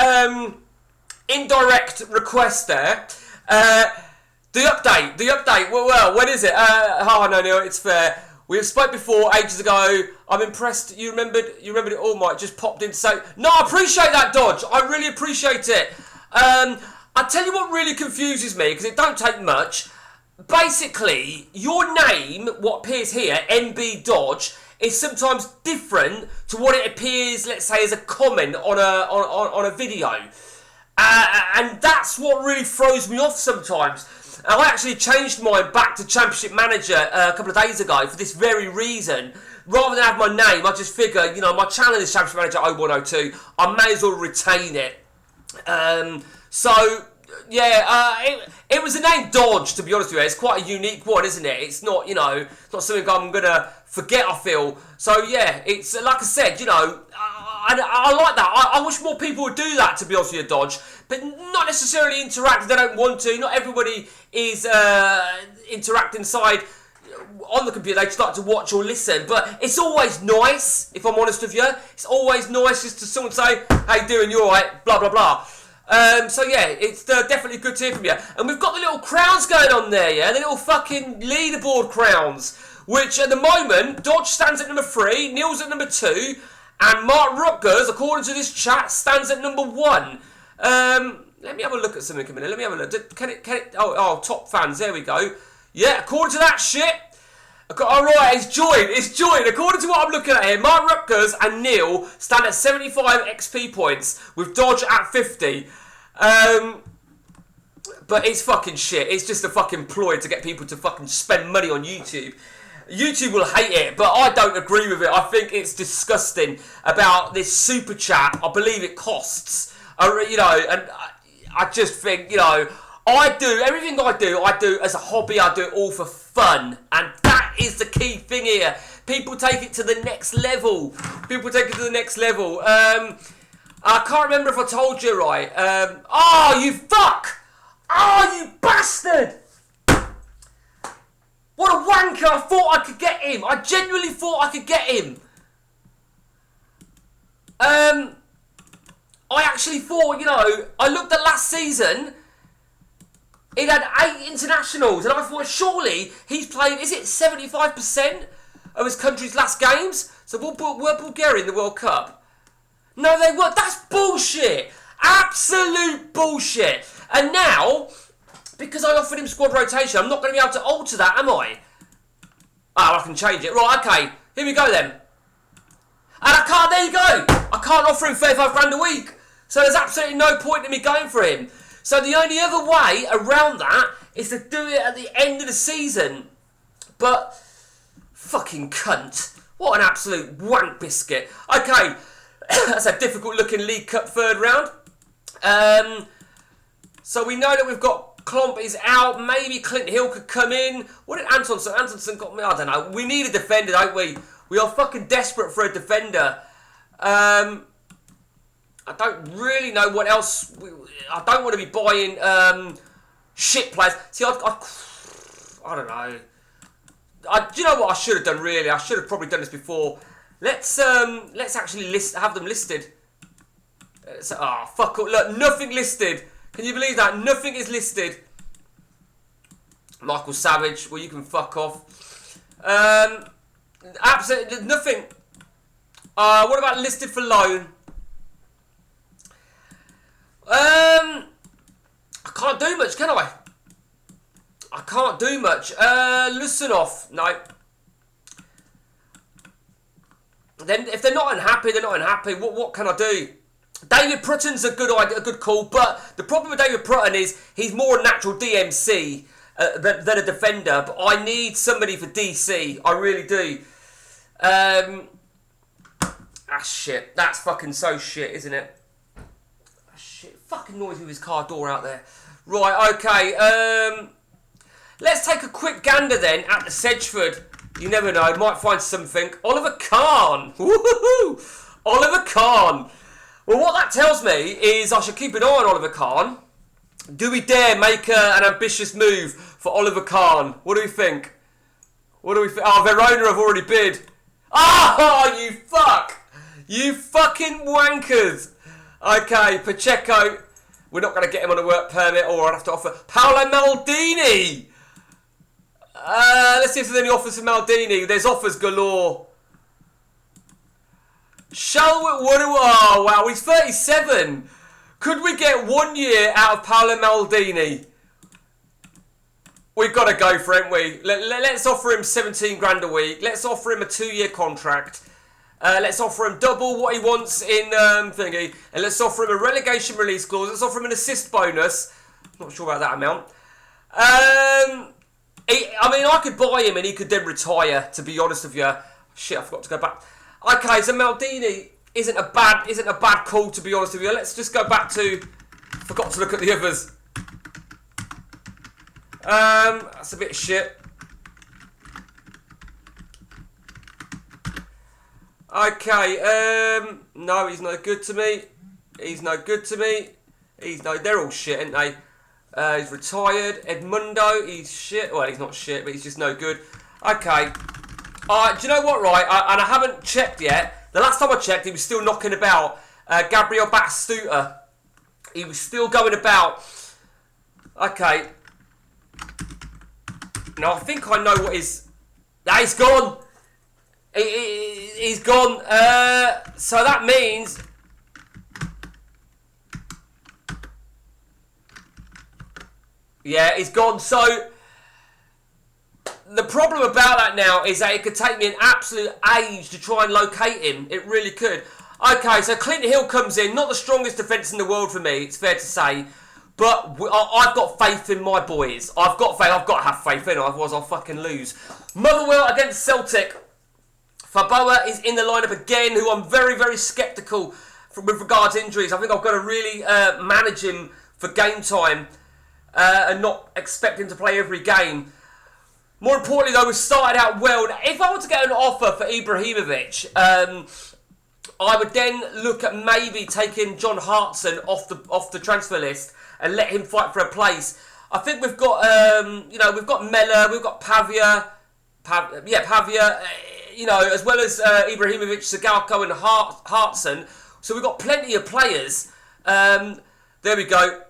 Speaker 1: indirect request there, the update. Well, when is it? No, Neil, it's fair. We have spoke before ages ago. I'm impressed. You remembered it all, Mike. Just popped in to say, no, I appreciate that, Dodge. I really appreciate it. I tell you what really confuses me, because it don't take much. Basically, your name, what appears here, NB Dodge, is sometimes different to what it appears, let's say, as a comment on a video. And that's what really throws me off sometimes. I actually changed mine back to Championship Manager a couple of days ago for this very reason. Rather than have my name, I just figure, my channel is Championship Manager 0102. I may as well retain it. It was the name Dodge, to be honest with you. It's quite a unique one, isn't it? It's not, it's not something I'm going to forget, I feel. So, yeah, it's, like I said, I like that. I wish more people would do that, to be honest with you, Dodge. But not necessarily interact if they don't want to. Not everybody is interacting inside on the computer. They just like to watch or listen. But it's always nice, if I'm honest with you. It's always nice just to someone say, how you doing, you alright, blah, blah, blah. So yeah, it's definitely good to hear from you. And we've got the little crowns going on there, yeah? The little fucking leaderboard crowns. Which at the moment, Dodge stands at number 3, Neil's at number 2, and Mark Rutgers, according to this chat, stands at number 1. Let me have a look at something a minute. Let me have a look. Can it? Oh, top fans. There we go. Yeah, according to that shit. Alright, it's joined. According to what I'm looking at here, Mark Rutgers and Neil stand at 75 XP points, with Dodge at 50. But it's fucking shit. It's just a fucking ploy to get people to fucking spend money on YouTube. YouTube will hate it, but I don't agree with it. I think it's disgusting about this super chat. I believe it costs. And I just think, I do everything I do as a hobby. I do it all for fun, and that is the key thing here. People take it to the next level. I can't remember if I told you right. You fuck! Oh, you bastard! What a wanker! I thought I could get him. I genuinely thought I could get him. I actually thought, I looked at last season. He had 8 internationals, and I thought, surely he's played, is it 75% of his country's last games? So were Bulgaria in the World Cup? No, they weren't. That's bullshit. Absolute bullshit. And now, because I offered him squad rotation, I'm not going to be able to alter that, am I? Oh, I can change it. Right, okay. Here we go then. And I can't, there you go. I can't offer him 35 grand a week. So there's absolutely no point in me going for him. So the only other way around that is to do it at the end of the season. But, fucking cunt. What an absolute wank biscuit. Okay, that's a difficult looking League Cup third round. So we know that we've got Klomp is out. Maybe Clint Hill could come in. What did Antonsen? Antonsen got me. I don't know. We need a defender, don't we? We are fucking desperate for a defender. I don't really know what else. I don't want to be buying shit players. See, I don't know. Do you know what I should have done? Really, I should have probably done this before. Let's actually have them listed. Fuck up! Look, nothing listed. Can you believe that? Nothing is listed. Michael Savage. Well, you can fuck off. Absolutely nothing. What about listed for loan? I can't do much, can I? I can't do much. Lusanov, no. Then if they're not unhappy, they're not unhappy. What can I do? David Prutton's a good idea, a good call, but the problem with David Prutton is he's more a natural DMC than a defender. But I need somebody for DC. I really do. That's shit. That's fucking so shit, isn't it? Shit. Fucking noise with his car door out there. Right, okay. Let's take a quick gander then at the Sedgeford. You never know, might find something. Oliver Kahn. Woohoo! Oliver Kahn. Well, what that tells me is I should keep an eye on Oliver Kahn. Do we dare make an ambitious move for Oliver Kahn? What do we think? What do we think? Oh, Verona have already bid. Oh, you fuck! You fucking wankers! Okay, Pacheco. We're not going to get him on a work permit, or I'll have to offer Paolo Maldini. Let's see if there's any offers for Maldini. There's offers galore. Oh, wow, he's 37. Could we get 1 year out of Paolo Maldini? We've got to go for it, haven't we? Let's offer him 17 grand a week. Let's offer him a 2-year contract. Let's offer him double what he wants in thingy. And let's offer him a relegation release clause. Let's offer him an assist bonus. Not sure about that amount. I mean, I could buy him and he could then retire, to be honest with you. Shit, I forgot to go back. Okay, so Maldini isn't a bad call, to be honest with you. Let's just go back to... Forgot to look at the others. That's a bit shit. Okay, no, he's no good to me. He's no good to me. They're all shit, aren't they? He's retired. Edmundo, he's shit. Well, he's not shit, but he's just no good. Okay. Do you know what, right? And I haven't checked yet. The last time I checked, he was still knocking about. Gabriel Batistuta. He was still going about. Okay. Now, I think I know what his... He's gone. He's gone. So that means... Yeah, he's gone. So, the problem about that now is that it could take me an absolute age to try and locate him. It really could. Okay, so Clint Hill comes in. Not the strongest defence in the world for me, it's fair to say. But I've got faith in my boys. I've got faith. I've got to have faith in them, otherwise I'll fucking lose. Motherwell against Celtic. Faboa is in the lineup again, who I'm very, very sceptical with regards to injuries. I think I've got to really manage him for game time. And not expect him to play every game. More importantly, though, we started out well. Now, if I were to get an offer for Ibrahimovic, I would then look at maybe taking John Hartson off the transfer list and let him fight for a place. I think we've got we've got Mella, we've got Pavia, as well as Ibrahimovic, Sigalko, and Hartson. So we've got plenty of players. There we go.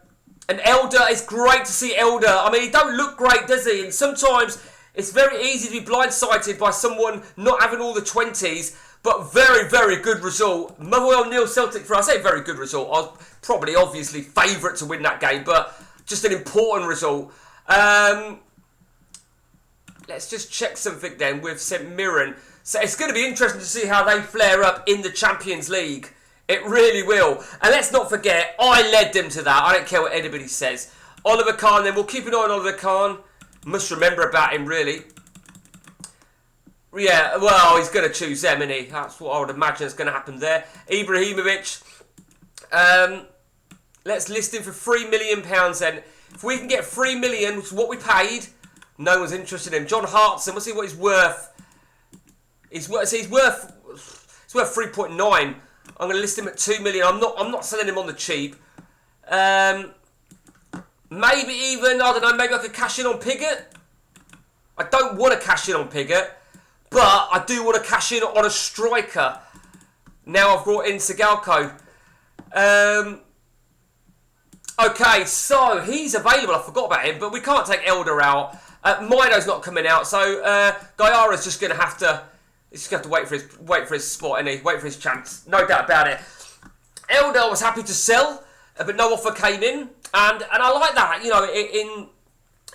Speaker 1: And Elder, it's great to see Elder. I mean, he don't look great, does he? And sometimes it's very easy to be blindsided by someone not having all the 20s. But very, very good result. Motherwell nil, Celtic for, I say very good result. I was probably obviously favourite to win that game, but just an important result. Let's just check something then with St Mirren. So it's going to be interesting to see how they flare up in the Champions League. It really will. And let's not forget, I led them to that. I don't care what anybody says. Oliver Kahn, then we'll keep an eye on Oliver Kahn. Must remember about him, really. Yeah, well, he's going to choose them, isn't he? That's what I would imagine is going to happen there. Ibrahimovic. Let's list him for £3 million then. If we can get £3 million, which is what we paid, no one's interested in him. John Hartson, we'll see what he's worth. He's worth 3.9. I'm going to list him at 2 million. I'm not selling him on the cheap. Maybe even, I don't know, maybe I could cash in on Piggott. I don't want to cash in on Piggott, but I do want to cash in on a striker. Now I've brought in Sigalko. Okay, so he's available. I forgot about him, but we can't take Elder out. Mido's not coming out, so Diarra's just going to have to... He's just going to have to wait for his spot, and wait for his chance. No doubt about it. Elder was happy to sell, but no offer came in, and I like that. You know,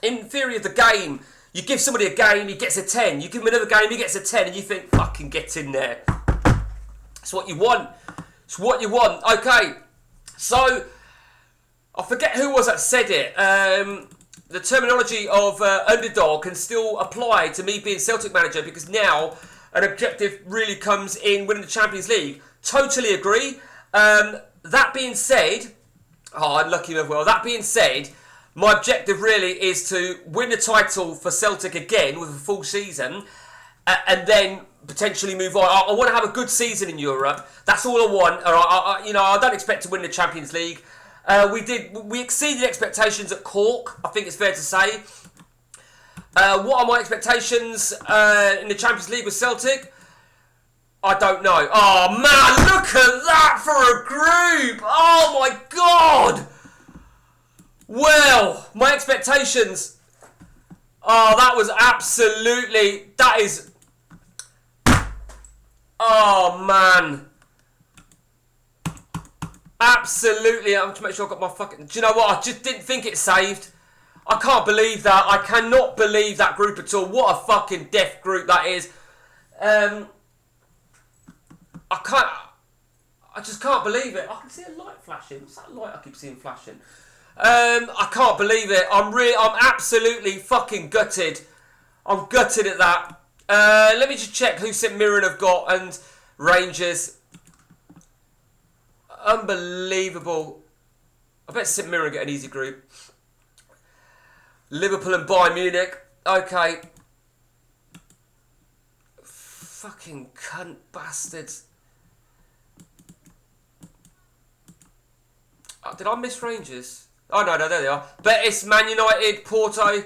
Speaker 1: in theory of the game, you give somebody a game, he gets a 10. You give him another game, he gets a 10, and you think, fucking get in there. It's what you want. It's what you want. Okay, so I forget who was that said it. The terminology of underdog can still apply to me being Celtic manager, because now an objective really comes in winning the Champions League. Totally agree. That being said, I'm lucky as well. That being said, my objective really is to win the title for Celtic again with a full season, and then potentially move on. I want to have a good season in Europe. That's all I want. I don't expect to win the Champions League. We exceeded expectations at Cork, I think it's fair to say. What are my expectations in the Champions League with Celtic? I don't know. Oh man, look at that for a group! Oh my god! Well, my expectations. Oh, that was absolutely. That is. Oh man. Absolutely. I'm to make sure I got my fucking. Do you know what? I just didn't think it saved. I can't believe that. I cannot believe that group at all. What a fucking death group that is. I just can't believe it. I can see a light flashing. What's that light I keep seeing flashing? I can't believe it. I'm absolutely fucking gutted. I'm gutted at that. Let me just check who St Mirren have got and Rangers. Unbelievable. I bet St Mirren get an easy group. Liverpool and Bayern Munich. Okay. Fucking cunt bastards. Oh, did I miss Rangers? Oh, no, there they are. Betis, Man United, Porto.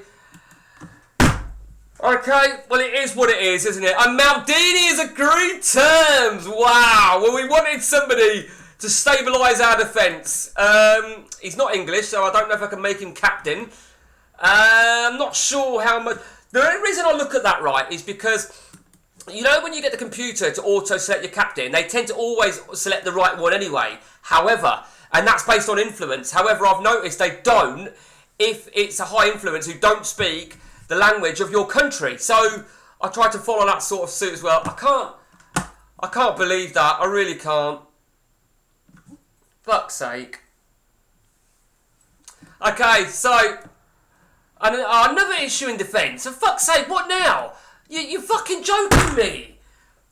Speaker 1: Okay, well, it is what it is, isn't it? And Maldini has agreed terms. Wow. Well, we wanted somebody to stabilise our defence. He's not English, so I don't know if I can make him captain. I'm not sure how much... The only reason I look at that, right, is because... You know, when you get the computer to auto-select your captain, they tend to always select the right one anyway. However... And that's based on influence. However, I've noticed they don't if it's a high influence who don't speak the language of your country. So I try to follow that sort of suit as well. I can't believe that. I really can't. Fuck's sake. Okay, so another issue in defence. For fuck's sake, what now? You fucking joking me?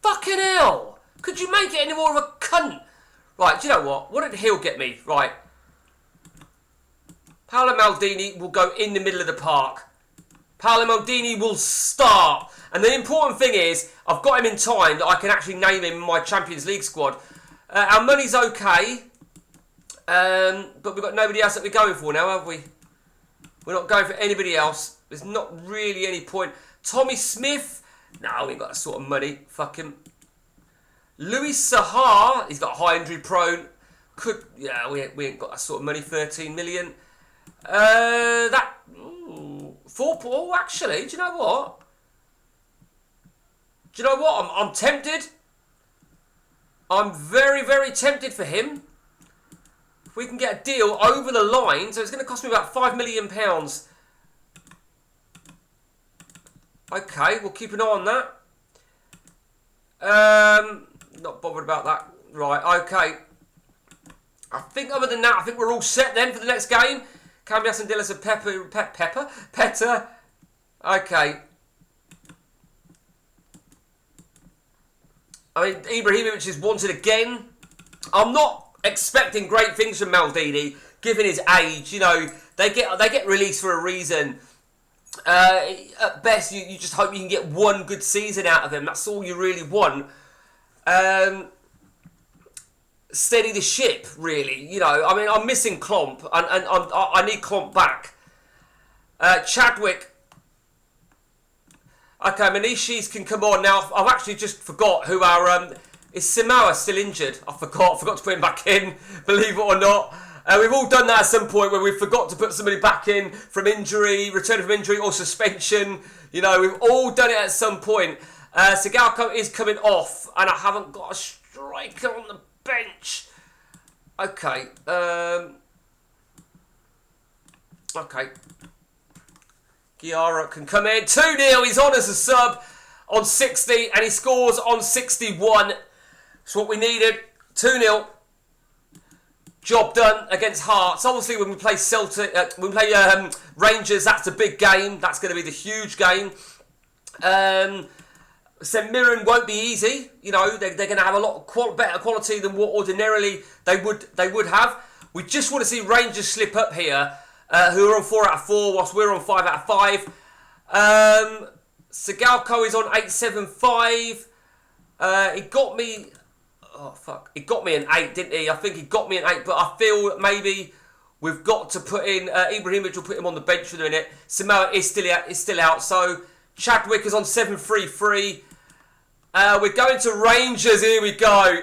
Speaker 1: Fucking hell. Could you make it any more of a cunt? Right, do you know what? What did Hill get me? Right. Paolo Maldini will go in the middle of the park. Paolo Maldini will start. And the important thing is, I've got him in time that I can actually name him in my Champions League squad. Our money's okay. But we've got nobody else that we're going for now, have we? We're not going for anybody else. There's not really any point. Tommy Smith? No, we ain't got that sort of money. Fuck him. Louis Sahar, he's got high injury prone. We ain't got that sort of money. 13 million. Actually, do you know what? I'm tempted. I'm very, very tempted for him. If we can get a deal over the line, so it's going to cost me about £5 million. Okay, we'll keep an eye on that. Not bothered about that. Right, okay. I think other than that, I think we're all set then for the next game. Cambias and Dillas and Peta. Okay. I mean, Ibrahimovic is wanted again. I'm not expecting great things from Maldini, given his age. You know, they get released for a reason. At best, you just hope you can get one good season out of him. That's all you really want. Steady the ship, really. You know, I mean, I'm missing Klomp, and I need Klomp back. Chadwick. Okay, Manishi's can come on now. I've actually just forgot who our is Simoa still injured. I forgot to put him back in. Believe it or not, we've all done that at some point where we forgot to put somebody back in from injury, return from injury, or suspension. You know, we've all done it at some point. Sigalko is coming off, and I haven't got a striker on the bench. Okay. Okay. Giara can come in. 2-0. He's on as a sub on 60, and he scores on 61. That's what we needed. 2-0. Job done against Hearts. Obviously, when we play Rangers, that's a big game. That's going to be the huge game. St Mirren won't be easy. You know, they're going to have a lot better quality than what ordinarily they would have. We just want to see Rangers slip up here, who are on 4 out of 4, whilst we're on 5 out of 5. Sigalko is on 875. He got me... Oh, fuck. He got me an 8, didn't he? I think he got me an 8, but I feel maybe we've got to put in... Ibrahimovic will put him on the bench for the minute. Samoa is still out, so Chadwick is on 733. We're going to Rangers. Here we go.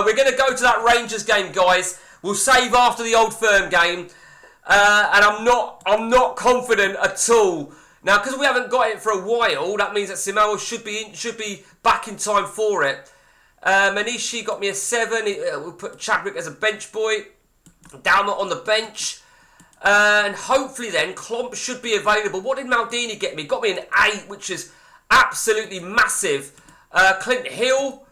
Speaker 1: We're going to go to that Rangers game, guys. We'll save after the Old Firm game. And I'm not confident at all. Now, because we haven't got it for a while, that means that Samoa should be back in time for it. Manishi got me a 7. We'll put Chadwick as a bench boy. Down on the bench. And hopefully then, Klomp should be available. What did Maldini get me? Got me an 8, which is absolutely massive. Clint Hill,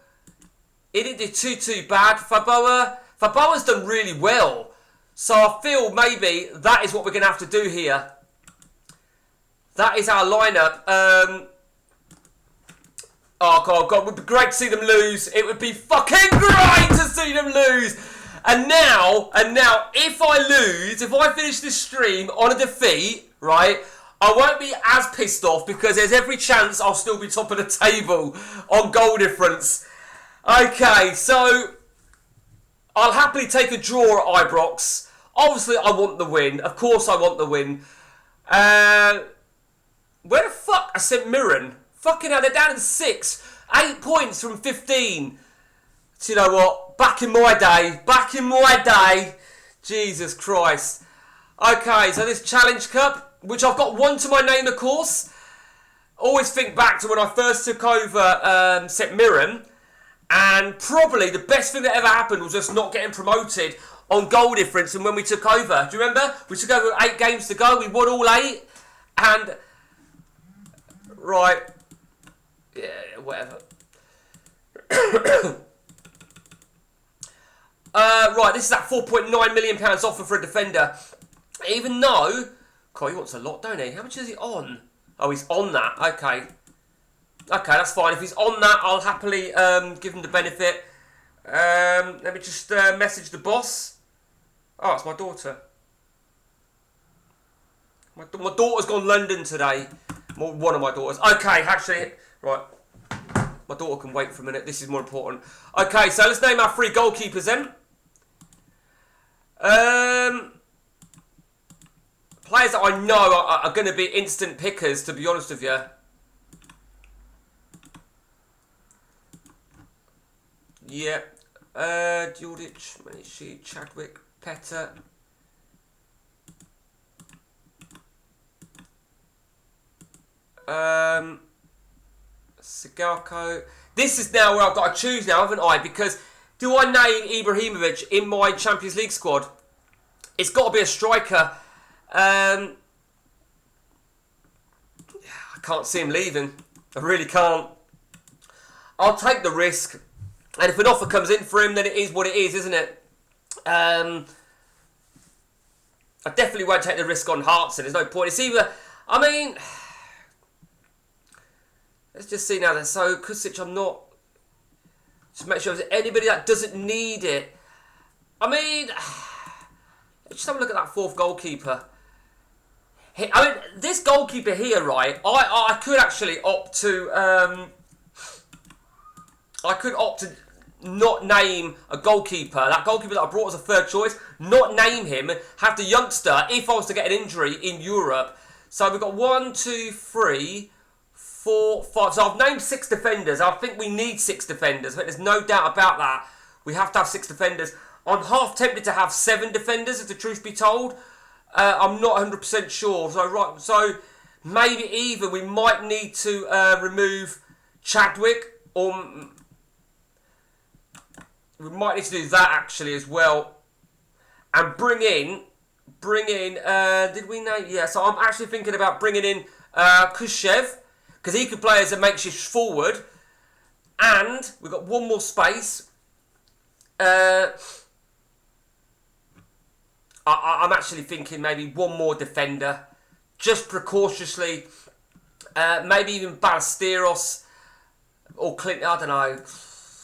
Speaker 1: he didn't do too bad. Faboa's done really well. So I feel maybe that is what we're going to have to do here. That is our lineup. Oh, God, it would be great to see them lose. It would be fucking great to see them lose. And now, if I finish this stream on a defeat, right, I won't be as pissed off because there's every chance I'll still be top of the table on goal difference. Okay, so I'll happily take a draw at Ibrox. Obviously, I want the win. Of course, I want the win. Where the fuck are St Mirren? Fucking hell, they're down in 6. 8 points from 15. So you know what? Back in my day. Jesus Christ. Okay, so this Challenge Cup, which I've got 1 to my name, of course. Always think back to when I first took over St Mirren. And probably the best thing that ever happened was just not getting promoted on goal difference and when we took over. Do you remember? We took over with 8 games to go. We won all 8. And... Right. Yeah, whatever. Right, this is that £4.9 million offer for a defender. Even though... God, he wants a lot, don't he? How much is he on? Oh, he's on that. Okay. Okay, that's fine. If he's on that, I'll happily give him the benefit. Let me just message the boss. Oh, it's my daughter. My daughter's gone London today. One of my daughters. Okay, actually, right. My daughter can wait for a minute. This is more important. Okay, so let's name our 3 goalkeepers then. Players that I know are going to be instant pickers, to be honest with you. Yeah. Djurdjic, Manishi, Chadwick, Petter. Sigalko. This is now where I've got to choose now, haven't I? Because do I name Ibrahimovic in my Champions League squad? It's got to be a striker. I can't see him leaving. I really can't. I'll take the risk. And if an offer comes in for him, then it is what it is, isn't it? I definitely won't take the risk on Hartson. There's no point. It's either... I mean... Let's just see now then. So, Kusic, I'm not... Just make sure there's anybody that doesn't need it. I mean... Just have a look at that 4th goalkeeper. I mean, this goalkeeper here, right? I could actually opt to... I could opt to not name a goalkeeper. That goalkeeper that I brought as a 3rd choice. Not name him. Have the youngster, if I was to get an injury in Europe. So we've got 1, 2, 3... 4, 5. So I've named 6 defenders. I think we need 6 defenders. But there's no doubt about that. We have to have 6 defenders. I'm half tempted to have 7 defenders, if the truth be told. I'm not 100% sure. So maybe either we might need to remove Chadwick, or we might need to do that actually as well, and bring in. Did we name? Yeah. So I'm actually thinking about bringing in Kushev, because he could play as a makeshift forward. And we've got 1 more space. I'm actually thinking maybe 1 more defender. Just precautiously. Maybe even Ballesteros. Or Clinton, I don't know.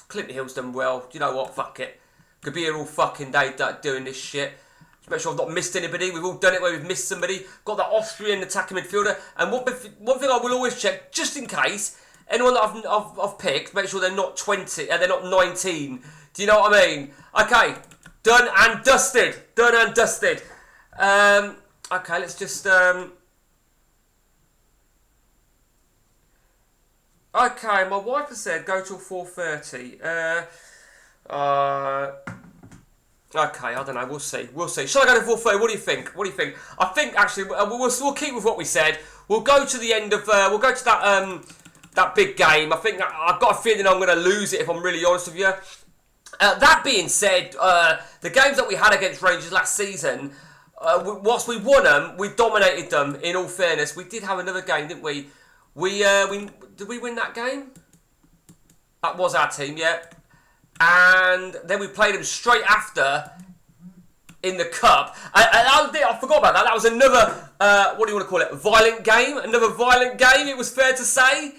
Speaker 1: Clinton Hill's done well. Do you know what? Fuck it. Could be here all fucking day doing this shit. Just make sure I've not missed anybody. We've all done it where we've missed somebody. Got that Austrian attacking midfielder. And one thing I will always check, just in case, anyone that I've picked, make sure they're not 20, they're not 19. Do you know what I mean? Okay, done and dusted. Done and dusted. Okay, let's just... Okay, my wife has said go till 4:30. Okay, I don't know. We'll see. We'll see. Shall I go to 4:30? What do you think? What do you think? I think actually we'll keep with what we said. We'll go to the end of. We'll go to that big game. I think I've got a feeling I'm going to lose it if I'm really honest with you. That being said, the games that we had against Rangers last season, whilst we won them, we dominated them. In all fairness, we did have another game, didn't we? Did we win that game? That was our team, yeah. And then we played them straight after in the cup. I forgot about that. That was another, what do you want to call it? Violent game. Another violent game, it was fair to say.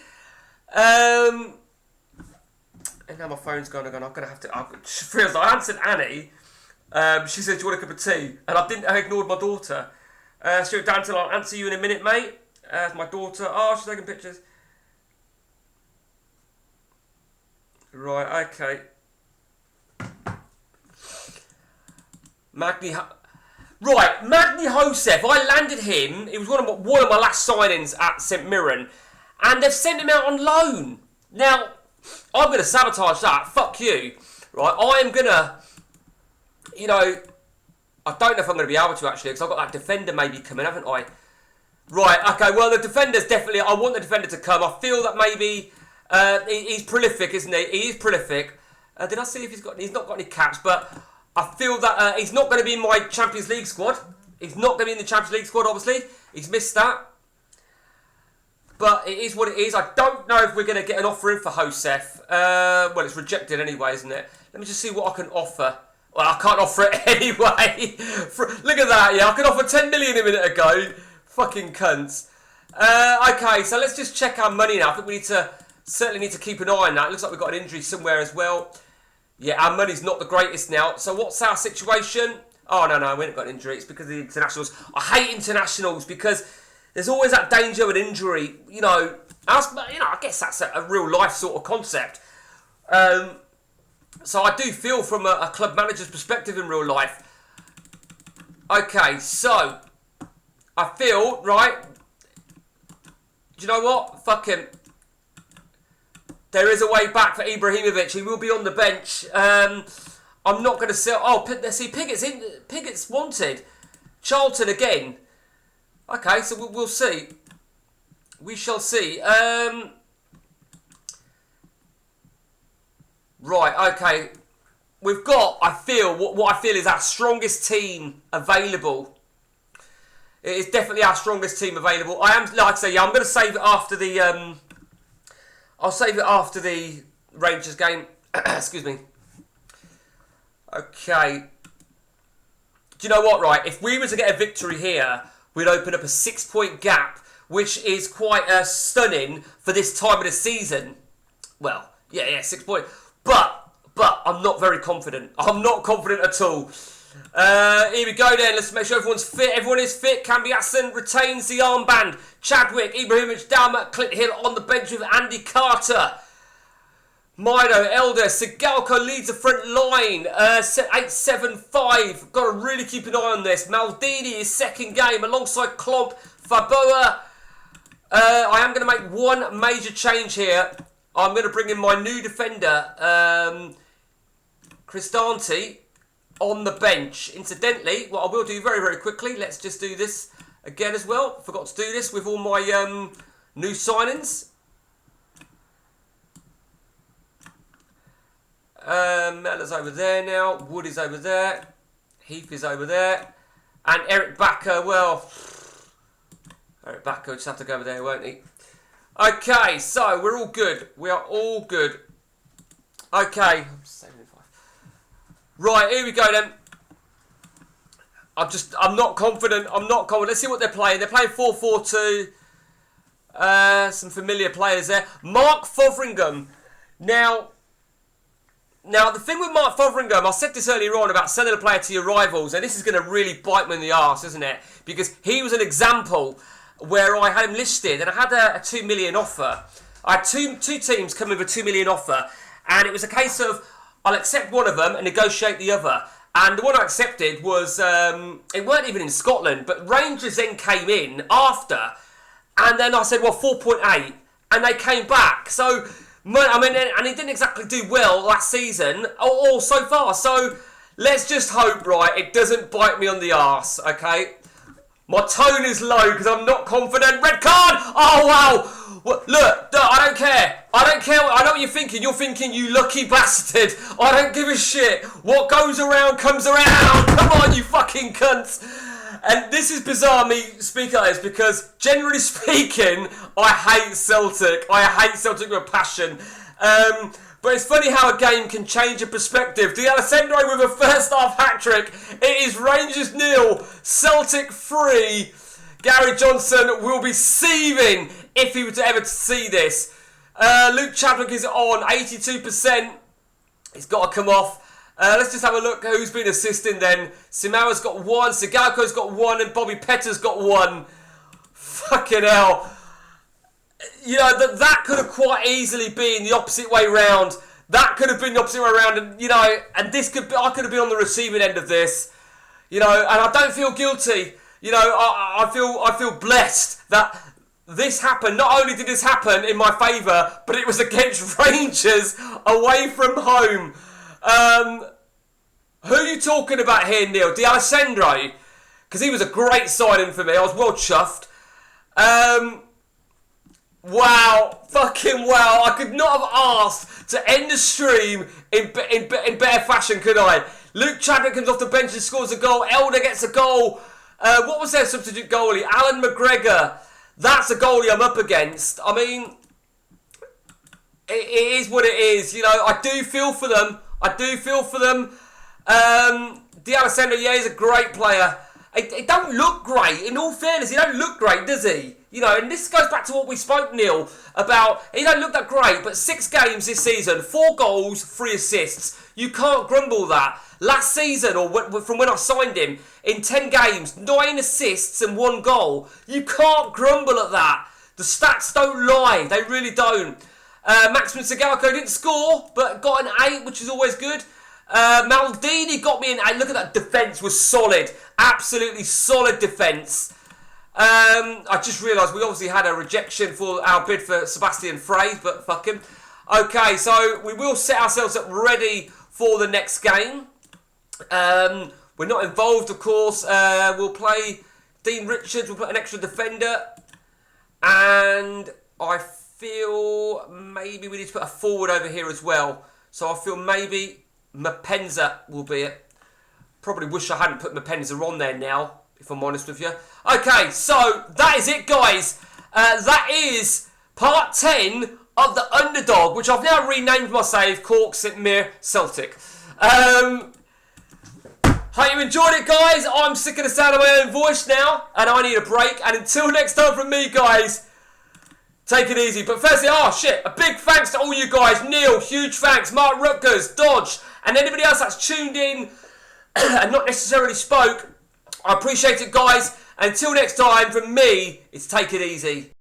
Speaker 1: And now my phone's gone again. I'm going to have to... I answered Annie. She said, do you want a cup of tea? And I ignored my daughter. Stuart Danton, I'll answer you in a minute, mate. My daughter. Oh, she's taking pictures. Right, okay. Magni Josef. I landed him. It was one of my last signings at St Mirren, and they've sent him out on loan. Now, I'm going to sabotage that. Fuck you. Right, I am going to, you know, I don't know if I'm going to be able to actually, because I've got that defender maybe coming, haven't I? Right, okay, well, the defender's definitely... I want the defender to come. I feel that maybe... he's prolific, isn't he? He is prolific. Did I see if he's not got any caps, but I feel that he's not going to be in my Champions League squad. He's not going to be in the Champions League squad, obviously. He's missed that. But it is what it is. I don't know if we're going to get an offer in for Josef. Well, it's rejected anyway, isn't it? Let me just see what I can offer. Well, I can't offer it anyway. Look at that, yeah. I could offer 10 million a minute ago. Fucking cunts. Okay, so let's just check our money now. I think we certainly need to keep an eye on that. It looks like we've got an injury somewhere as well. Yeah, our money's not the greatest now. So what's our situation? Oh, no, we haven't got an injury. It's because of the internationals. I hate internationals because there's always that danger of an injury. You know, I guess that's a real life sort of concept. So I do feel from a club manager's perspective in real life. Okay, so... I feel, right, do you know what? Fuck him. There is a way back for Ibrahimovic. He will be on the bench. I'm not going to sell... Oh, see, Piggott's wanted. Charlton again. Okay, so we'll see. We shall see. Right, okay. We've got, I feel, what I feel is our strongest team available. It is definitely our strongest team available. I am, like I say, yeah, I'm going to save it after the... I'll save it after the Rangers game. Excuse me. Okay. Do you know what, right? If we were to get a victory here, we'd open up a 6-point gap, which is quite stunning for this time of the season. Well, yeah, 6 points. But I'm not very confident. I'm not confident at all. Here we go then. Let's make sure everyone's fit. Everyone is fit. Cambiassen retains the armband. Chadwick, Ibrahimovic, Dalmat, Clint Hill on the bench with Andy Carter. Mido, Elder, Sigalko leads the front line. 8-7-5. Got to really keep an eye on this. Maldini, his second game alongside Klomp, Faboa. I am going to make one major change here. I'm going to bring in my new defender, Cristante, on the bench. Incidentally, what I will do very, very quickly, let's just do this again as well. Forgot to do this with all my new signings. Mellor's over there now. Wood is over there. Heath is over there. And Eric Backer, well... Eric Backer will just have to go over there, won't he? Okay, so we're all good. We are all good. Okay. Right, here we go then. I'm not confident. Let's see what they're playing. They're playing 4-4-2. Some familiar players there. Mark Fotheringham. Now, the thing with Mark Fotheringham, I said this earlier on about selling a player to your rivals, and this is going to really bite me in the arse, isn't it? Because he was an example where I had him listed, and I had a 2 million offer. I had two teams come with a 2 million offer, and it was a case of I'll accept one of them and negotiate the other. And the one I accepted was, it weren't even in Scotland, but Rangers then came in after, and then I said, well, 4.8, and they came back. So, I mean, and he didn't exactly do well last season, or so far. So, let's just hope, right, it doesn't bite me on the arse, okay? My tone is low because I'm not confident. Red card! Oh, wow! Well, look, I don't care. I don't care. I know what you're thinking. You're thinking, you lucky bastard. I don't give a shit. What goes around comes around. Come on, you fucking cunts. And this is bizarre, me speaking like this, because generally speaking, I hate Celtic. I hate Celtic with a passion. But it's funny how a game can change your perspective. D'Alessandro with a first half hat-trick. It is Rangers 0, Celtic 3. Gary Johnson will be seething if he were to ever see this. Luke Chadwick is on 82%. He's got to come off. Let's just have a look who's been assisting then. Simawa's got 1, Sigalko's got 1, and Bobby Petter's got 1. Fucking hell. You know, that could have quite easily been the opposite way round. That could have been the opposite way round, and you know, and this could be, I could have been on the receiving end of this. You know, and I don't feel guilty. You know, I feel blessed that this happened. Not only did this happen in my favour, but it was against Rangers away from home. Who are you talking about here, Neil? D'Alessandro? Because he was a great signing for me. I was well chuffed. Wow. Fucking wow. I could not have asked to end the stream in better fashion, could I? Luke Chadwick comes off the bench and scores a goal. Elder gets a goal. What was their substitute goalie? Alan McGregor. That's a goalie I'm up against. I mean, it is what it is. You know, I do feel for them. D'Alessandro, yeah, he's a great player. He don't look great. In all fairness, he don't look great, does he? You know, and this goes back to what we spoke, Neil, about he don't look that great, but 6 games this season, 4 goals, 3 assists. You can't grumble that. Last season, or from when I signed him, in 10 games, 9 assists and 1 goal. You can't grumble at that. The stats don't lie. They really don't. Maximin Sigalko didn't score, but got an 8, which is always good. Maldini got me an 8. Look at that defence was solid. Absolutely solid defence. I just realised we obviously had a rejection for our bid for Sebastian Frey, but fuck him. Okay, so we will set ourselves up ready for the next game. We're not involved, of course. We'll play Dean Richards. We'll put an extra defender. And I feel maybe we need to put a forward over here as well. So I feel maybe Mapenza will be it. Probably wish I hadn't put Mapenza on there now, if I'm honest with you. Okay, so that is it, guys. That is part 10 of the Underdog, which I've now renamed my save, Cork, St Mirren, Celtic. Hope you enjoyed it, guys. I'm sick of the sound of my own voice now, and I need a break. And until next time from me, guys, take it easy. But firstly, a big thanks to all you guys. Neil, huge thanks. Mark Rutgers, Dodge, and anybody else that's tuned in and not necessarily spoke. I appreciate it, guys. Until next time, from me, it's take it easy.